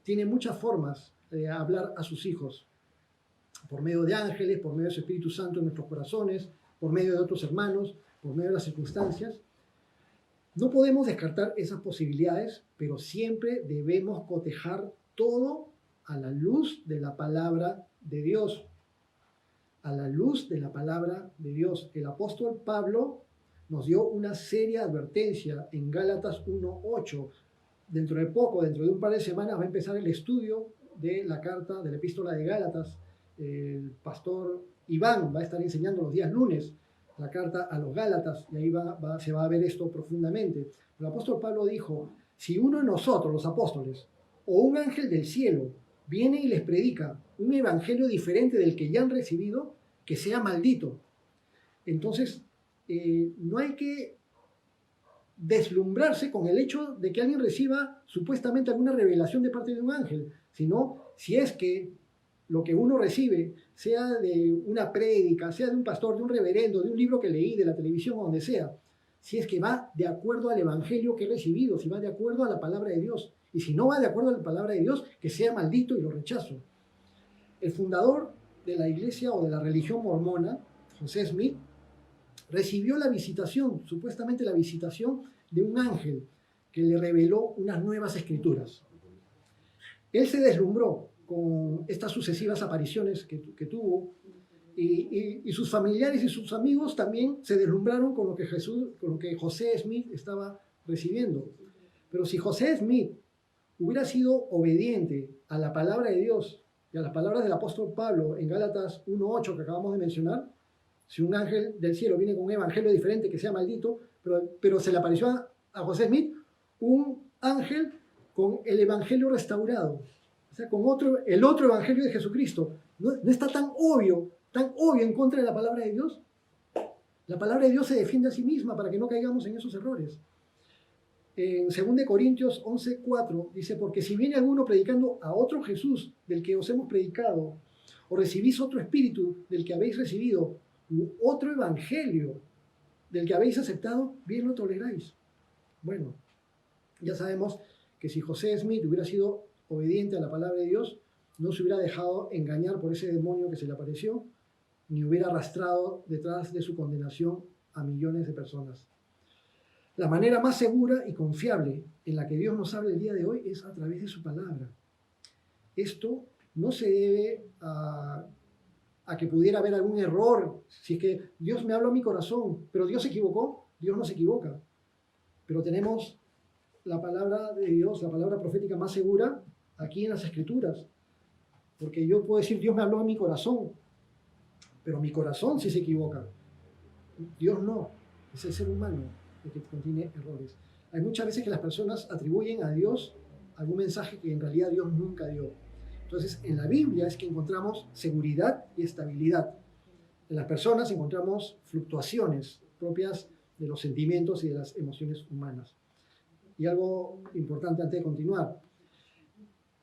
tiene muchas formas de hablar a sus hijos, por medio de ángeles, por medio de su Espíritu Santo en nuestros corazones, por medio de otros hermanos, por medio de las circunstancias. No podemos descartar esas posibilidades, pero siempre debemos cotejar todo a la luz de la palabra de Dios. A la luz de la palabra de Dios. El apóstol Pablo nos dio una seria advertencia en Gálatas 1:8. Dentro de poco, dentro de un par de semanas, va a empezar el estudio de la carta, de la epístola de Gálatas. El pastor Iván va a estar enseñando los días lunes la carta a los Gálatas, y ahí se va a ver esto profundamente. El apóstol Pablo dijo, si uno de nosotros, los apóstoles, o un ángel del cielo, viene y les predica un evangelio diferente del que ya han recibido, que sea maldito. Entonces, no hay que deslumbrarse con el hecho de que alguien reciba supuestamente alguna revelación de parte de un ángel, sino si es que lo que uno recibe, sea de una prédica, sea de un pastor, de un reverendo, de un libro que leí, de la televisión o donde sea, si es que va de acuerdo al evangelio que he recibido, si va de acuerdo a la palabra de Dios, y si no va de acuerdo a la palabra de Dios, que sea maldito y lo rechazo. El fundador de la iglesia o de la religión mormona, José Smith, recibió la visitación, supuestamente la visitación de un ángel que le reveló unas nuevas escrituras. Él se deslumbró con estas sucesivas apariciones que tuvo, y sus familiares y sus amigos también se deslumbraron con lo que José Smith estaba recibiendo. Pero si José Smith hubiera sido obediente a la palabra de Dios y a las palabras del apóstol Pablo en Gálatas 1:8 que acabamos de mencionar, si un ángel del cielo viene con un evangelio diferente que sea maldito, pero se le apareció a José Smith un ángel con el evangelio restaurado, o sea, con el otro evangelio de Jesucristo, ¿no está tan obvio en contra de la palabra de Dios? La palabra de Dios se defiende a sí misma para que no caigamos en esos errores. En 2 Corintios 11:4 dice, porque si viene alguno predicando a otro Jesús del que os hemos predicado, o recibís otro espíritu del que habéis recibido, u otro evangelio del que habéis aceptado, bien lo toleráis. Bueno, ya sabemos que si José Smith hubiera sido obediente a la palabra de Dios, no se hubiera dejado engañar por ese demonio que se le apareció, ni hubiera arrastrado detrás de su condenación a millones de personas. La manera más segura y confiable en la que Dios nos habla el día de hoy es a través de su palabra. Esto no se debe a que pudiera haber algún error, si es que Dios me habló a mi corazón, pero Dios se equivocó. Dios no se equivoca. Pero tenemos la palabra de Dios, la palabra profética más segura aquí en las Escrituras. Porque yo puedo decir, Dios me habló a mi corazón, pero mi corazón sí se equivoca. Dios no, es el ser humano el que contiene errores. Hay muchas veces que las personas atribuyen a Dios algún mensaje que en realidad Dios nunca dio. Entonces, en la Biblia es que encontramos seguridad y estabilidad. En las personas encontramos fluctuaciones propias de los sentimientos y de las emociones humanas. Y algo importante antes de continuar,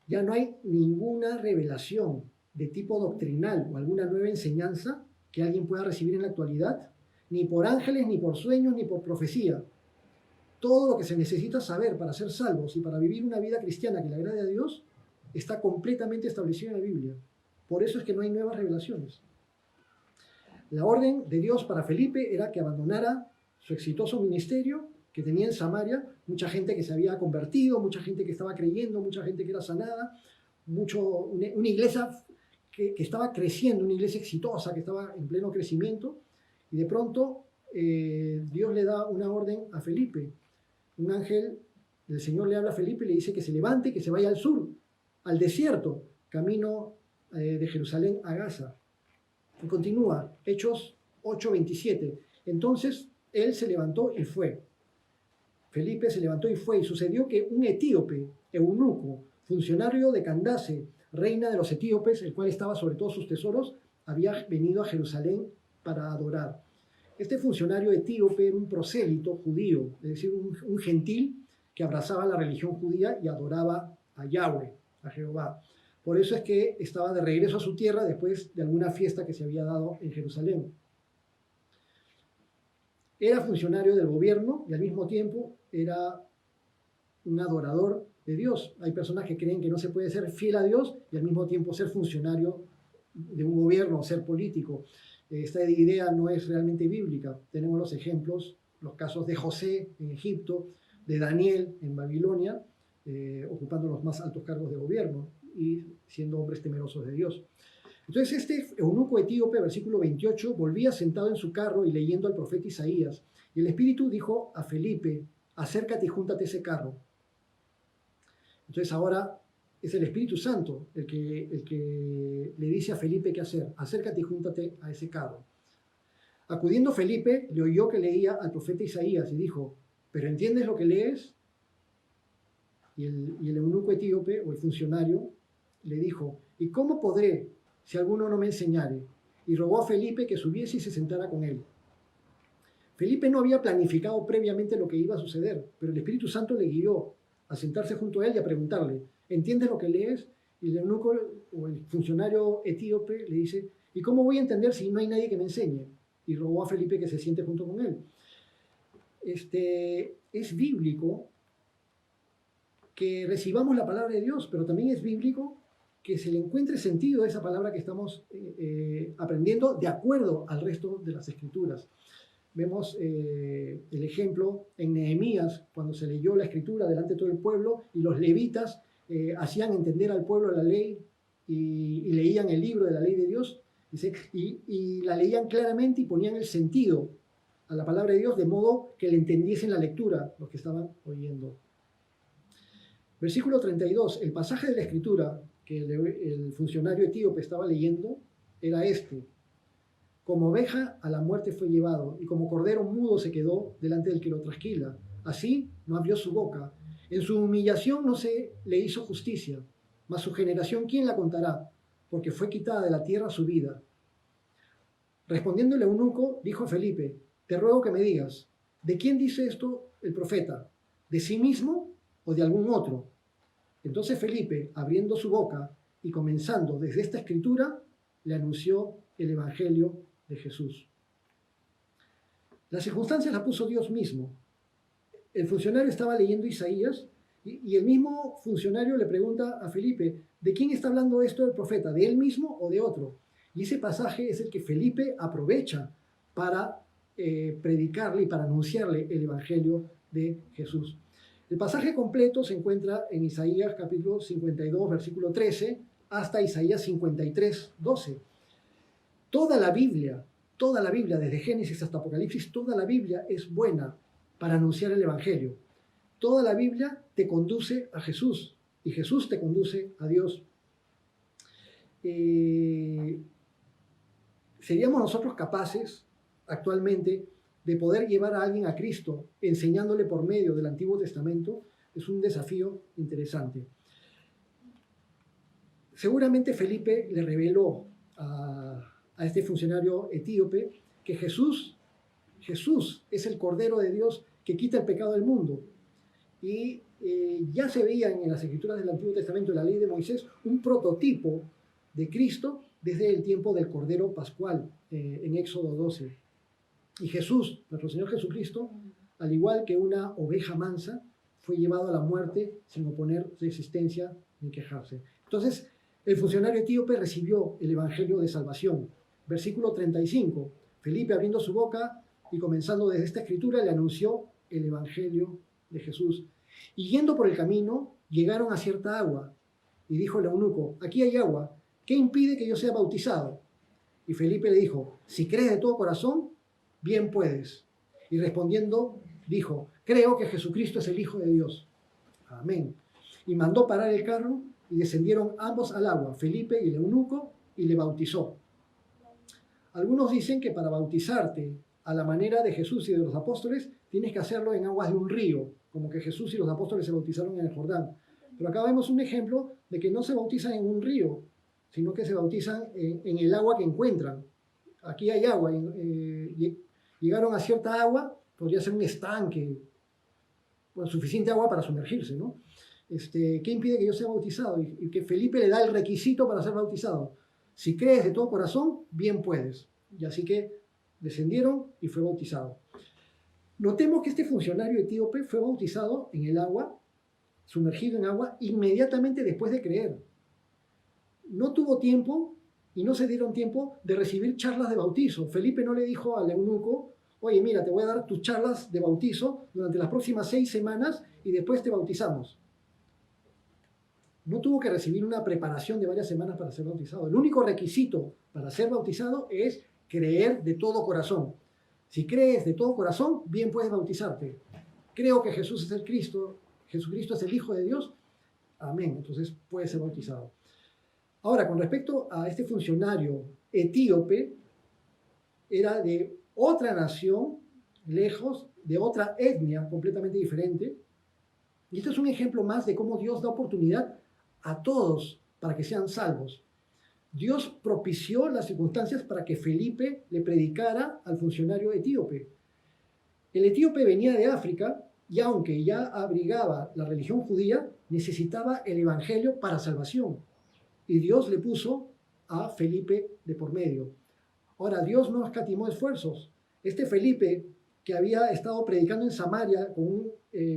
ya no hay ninguna revelación de tipo doctrinal o alguna nueva enseñanza que alguien pueda recibir en la actualidad, ni por ángeles, ni por sueños, ni por profecía. Todo lo que se necesita saber para ser salvos y para vivir una vida cristiana que le agrade a Dios está completamente establecido en la Biblia. Por eso es que no hay nuevas revelaciones. La orden de Dios para Felipe era que abandonara su exitoso ministerio que tenía en Samaria, mucha gente que se había convertido, mucha gente que estaba creyendo, mucha gente que era sanada, una iglesia que estaba creciendo, una iglesia exitosa que estaba en pleno crecimiento, y de pronto Dios le da una orden a Felipe. Un ángel del Señor le habla a Felipe y le dice que se levante y que se vaya al sur, al desierto, camino de Jerusalén a Gaza. Y continúa, Hechos 8:27. Entonces él se levantó y fue. Felipe se levantó y fue, y sucedió que un etíope, eunuco, funcionario de Candace, reina de los etíopes, el cual estaba sobre todos sus tesoros, había venido a Jerusalén para adorar. Este funcionario etíope era un prosélito judío, es decir, un gentil que abrazaba la religión judía y adoraba a Yahweh, a Jehová. Por eso es que estaba de regreso a su tierra después de alguna fiesta que se había dado en Jerusalén. Era funcionario del gobierno y al mismo tiempo era un adorador de Dios. Hay personas que creen que no se puede ser fiel a Dios y al mismo tiempo ser funcionario de un gobierno o ser político. Esta idea no es realmente bíblica. Tenemos los ejemplos, los casos de José en Egipto, de Daniel en Babilonia, ocupando los más altos cargos de gobierno y siendo hombres temerosos de Dios. Entonces este eunuco etíope, versículo 28, volvía sentado en su carro y leyendo al profeta Isaías. Y el Espíritu dijo a Felipe, acércate y júntate a ese carro. Entonces ahora es el Espíritu Santo el que le dice a Felipe qué hacer. Acércate y júntate a ese carro. Acudiendo Felipe, le oyó que leía al profeta Isaías y dijo, ¿pero entiendes lo que lees? Y el eunuco etíope, o el funcionario, le dijo, ¿y cómo podré si alguno no me enseñare? Y rogó a Felipe que subiese y se sentara con él. Felipe no había planificado previamente lo que iba a suceder, pero el Espíritu Santo le guió a sentarse junto a él y a preguntarle, ¿entiendes lo que lees? Y el eunuco o el funcionario etíope le dice, ¿y cómo voy a entender si no hay nadie que me enseñe? Y rogó a Felipe que se siente junto con él. Es bíblico que recibamos la palabra de Dios, pero también es bíblico que se le encuentre sentido a esa palabra que estamos aprendiendo de acuerdo al resto de las escrituras. Vemos el ejemplo en Nehemías, cuando se leyó la escritura delante de todo el pueblo y los levitas hacían entender al pueblo la ley y leían el libro de la ley de Dios, dice, y la leían claramente y ponían el sentido a la palabra de Dios de modo que le entendiesen la lectura los que estaban oyendo. Versículo 32, el pasaje de la escritura que el funcionario etíope estaba leyendo era este. Como oveja a la muerte fue llevado, y como cordero mudo se quedó delante del que lo trasquila. Así no abrió su boca. En su humillación no se le hizo justicia, mas su generación, ¿quién la contará? Porque fue quitada de la tierra su vida. Respondiendo el eunuco, dijo a Felipe, te ruego que me digas, ¿de quién dice esto el profeta? ¿De sí mismo o de algún otro? Entonces Felipe, abriendo su boca y comenzando desde esta escritura, le anunció el evangelio de Jesús. Las circunstancias las puso Dios mismo. El funcionario estaba leyendo Isaías y el mismo funcionario le pregunta a Felipe, ¿de quién está hablando esto el profeta? ¿De él mismo o de otro? Y ese pasaje es el que Felipe aprovecha para predicarle y para anunciarle el evangelio de Jesús. El pasaje completo se encuentra en Isaías capítulo 52, versículo 13, hasta Isaías 53, 12. Toda la Biblia, desde Génesis hasta Apocalipsis, toda la Biblia es buena para anunciar el evangelio. Toda la Biblia te conduce a Jesús y Jesús te conduce a Dios. ¿Seríamos nosotros capaces actualmente de poder llevar a alguien a Cristo enseñándole por medio del Antiguo Testamento? Es un desafío interesante. Seguramente Felipe le reveló a este funcionario etíope que Jesús es el Cordero de Dios que quita el pecado del mundo. Y ya se veía en las escrituras del Antiguo Testamento, en la ley de Moisés, un prototipo de Cristo desde el tiempo del Cordero Pascual, en Éxodo 12. Y Jesús, nuestro Señor Jesucristo, al igual que una oveja mansa, fue llevado a la muerte sin oponer resistencia ni quejarse. Entonces, el funcionario etíope recibió el evangelio de salvación. Versículo 35. Felipe, abriendo su boca y comenzando desde esta escritura, le anunció el evangelio de Jesús. Y yendo por el camino, llegaron a cierta agua. Y dijo el eunuco, aquí hay agua, ¿qué impide que yo sea bautizado? Y Felipe le dijo, si crees de todo corazón, bien puedes. Y respondiendo, dijo, creo que Jesucristo es el Hijo de Dios. Amén. Y mandó parar el carro y descendieron ambos al agua, Felipe y el eunuco, y le bautizó. Algunos dicen que para bautizarte a la manera de Jesús y de los apóstoles, tienes que hacerlo en aguas de un río, como que Jesús y los apóstoles se bautizaron en el Jordán. Pero acá vemos un ejemplo de que no se bautizan en un río, sino que se bautizan en el agua que encuentran. Aquí hay agua, llegaron a cierta agua, podría ser un estanque, con suficiente agua para sumergirse, ¿no? ¿Qué impide que yo sea bautizado? Y que Felipe le da el requisito para ser bautizado. Si crees de todo corazón, bien puedes. Y así que descendieron y fue bautizado. Notemos que este funcionario etíope fue bautizado en el agua, sumergido en agua, inmediatamente después de creer. No tuvo tiempo y no se dieron tiempo de recibir charlas de bautizo. Felipe no le dijo al eunuco, oye, mira, te voy a dar tus charlas de bautizo durante las próximas 6 semanas y después te bautizamos. No tuvo que recibir una preparación de varias semanas para ser bautizado. El único requisito para ser bautizado es creer de todo corazón. Si crees de todo corazón, bien puedes bautizarte. Creo que Jesús es el Cristo, Jesucristo es el Hijo de Dios, amén. Entonces puedes ser bautizado. Ahora, con respecto a este funcionario etíope, era de otra nación, lejos, de otra etnia completamente diferente. Y esto es un ejemplo más de cómo Dios da oportunidad a todos para que sean salvos. Dios propició las circunstancias para que Felipe le predicara al funcionario etíope. El etíope venía de África y aunque ya abrigaba la religión judía, necesitaba el evangelio para salvación. Y Dios le puso a Felipe de por medio. Ahora, Dios no escatimó esfuerzos. Este Felipe, que había estado predicando en Samaria con un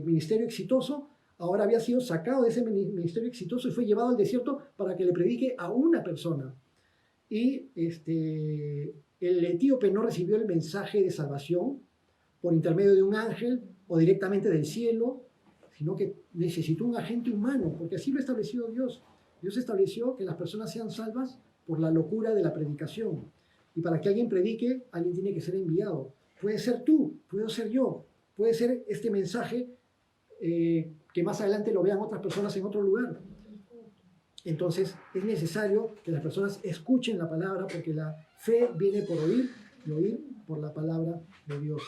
ministerio exitoso, ahora había sido sacado de ese ministerio exitoso y fue llevado al desierto para que le predique a una persona. Y el etíope no recibió el mensaje de salvación por intermedio de un ángel o directamente del cielo, sino que necesitó un agente humano, porque así lo ha establecido Dios. Dios estableció que las personas sean salvas por la locura de la predicación. Y para que alguien predique, alguien tiene que ser enviado. Puede ser tú, puedo ser yo, puede ser este mensaje que más adelante lo vean otras personas en otro lugar. Entonces es necesario que las personas escuchen la palabra, porque la fe viene por oír y oír por la palabra de Dios.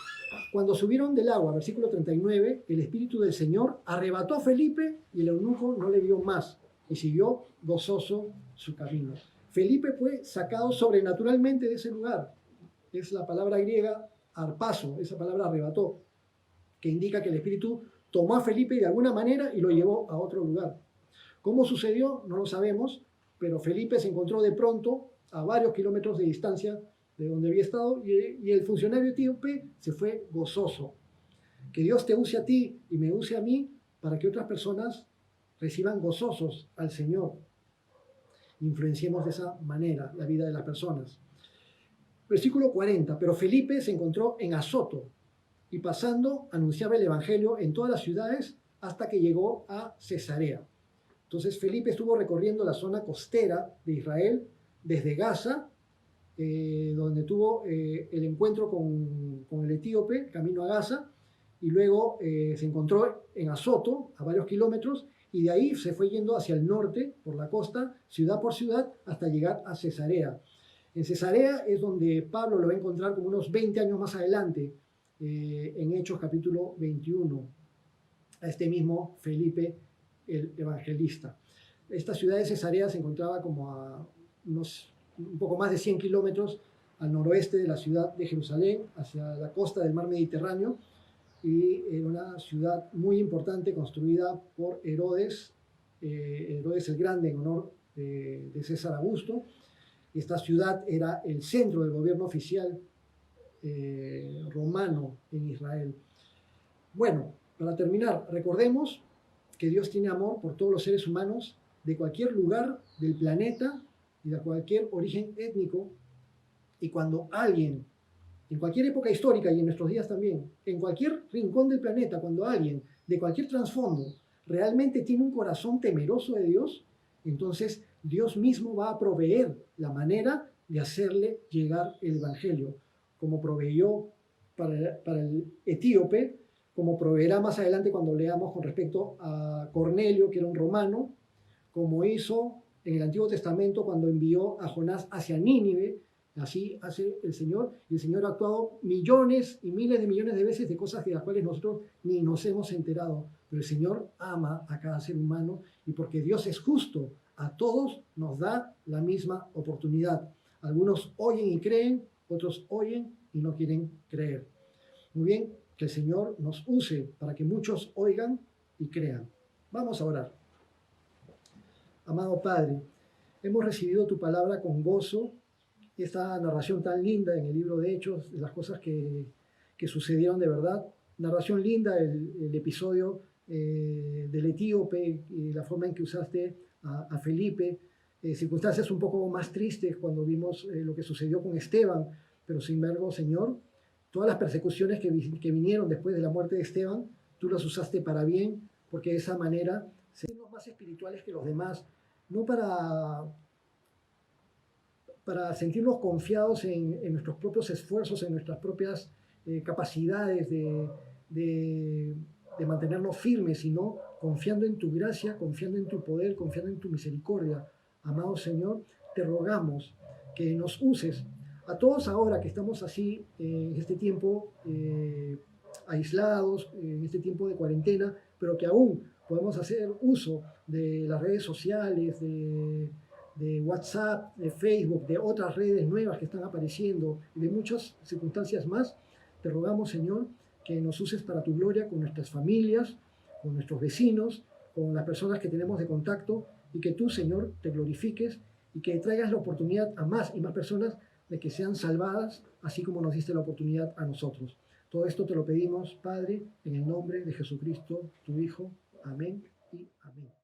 Cuando subieron del agua, versículo 39, el Espíritu del Señor arrebató a Felipe y el eunuco no le vio más y siguió gozoso su camino. Felipe fue sacado sobrenaturalmente de ese lugar. Es la palabra griega arpazo, esa palabra arrebató, que indica que el Espíritu tomó a Felipe de alguna manera y lo llevó a otro lugar. ¿Cómo sucedió? No lo sabemos, pero Felipe se encontró de pronto a varios kilómetros de distancia de donde había estado y el funcionario etíope se fue gozoso. Que Dios te use a ti y me use a mí para que otras personas reciban gozosos al Señor. Influenciemos de esa manera la vida de las personas. Versículo 40. Pero Felipe se encontró en Azoto y pasando anunciaba el evangelio en todas las ciudades hasta que llegó a Cesarea. Entonces Felipe estuvo recorriendo la zona costera de Israel desde Gaza, donde tuvo el encuentro con el etíope, camino a Gaza, y luego se encontró en Azoto, a varios kilómetros, y de ahí se fue yendo hacia el norte, por la costa, ciudad por ciudad, hasta llegar a Cesarea. En Cesarea es donde Pablo lo va a encontrar como unos 20 años más adelante, en Hechos capítulo 21, a este mismo Felipe el evangelista. Esta ciudad de Cesarea se encontraba como a un poco más de 100 kilómetros al noroeste de la ciudad de Jerusalén, hacia la costa del mar Mediterráneo, y era una ciudad muy importante construida por Herodes el Grande en honor de César Augusto. Esta ciudad era el centro del gobierno oficial romano en Israel. Bueno, para terminar, recordemos que Dios tiene amor por todos los seres humanos de cualquier lugar del planeta y de cualquier origen étnico, y cuando alguien, en cualquier época histórica y en nuestros días también, en cualquier rincón del planeta, cuando alguien de cualquier trasfondo realmente tiene un corazón temeroso de Dios, entonces Dios mismo va a proveer la manera de hacerle llegar el evangelio, como proveyó para el etíope, como proveerá más adelante cuando leamos con respecto a Cornelio, que era un romano, como hizo en el Antiguo Testamento cuando envió a Jonás hacia Nínive, Así hace el Señor, y el Señor ha actuado millones y miles de millones de veces de cosas de las cuales nosotros ni nos hemos enterado. Pero el Señor ama a cada ser humano, y porque Dios es justo, a todos nos da la misma oportunidad. Algunos oyen y creen, otros oyen y no quieren creer. Muy bien, que el Señor nos use para que muchos oigan y crean. Vamos a orar. Amado Padre, hemos recibido tu palabra con gozo, esta narración tan linda en el libro de Hechos, de las cosas que sucedieron de verdad. Narración linda, el episodio del etíope, la forma en que usaste a Felipe, circunstancias un poco más tristes cuando vimos lo que sucedió con Esteban, pero sin embargo, Señor, todas las persecuciones que vinieron después de la muerte de Esteban, tú las usaste para bien, porque de esa manera seremos más espirituales que los demás, no para sentirnos confiados en nuestros propios esfuerzos, en nuestras propias capacidades de mantenernos firmes, sino confiando en tu gracia, confiando en tu poder, confiando en tu misericordia. Amado Señor, te rogamos que nos uses a todos ahora que estamos así en este tiempo aislados, en este tiempo de cuarentena, pero que aún podemos hacer uso de las redes sociales, de WhatsApp, de Facebook, de otras redes nuevas que están apareciendo y de muchas circunstancias más. Te rogamos, Señor, que nos uses para tu gloria con nuestras familias, con nuestros vecinos, con las personas que tenemos de contacto, y que tú, Señor, te glorifiques y que traigas la oportunidad a más y más personas de que sean salvadas, así como nos diste la oportunidad a nosotros. Todo esto te lo pedimos, Padre, en el nombre de Jesucristo, tu Hijo. Amén y amén.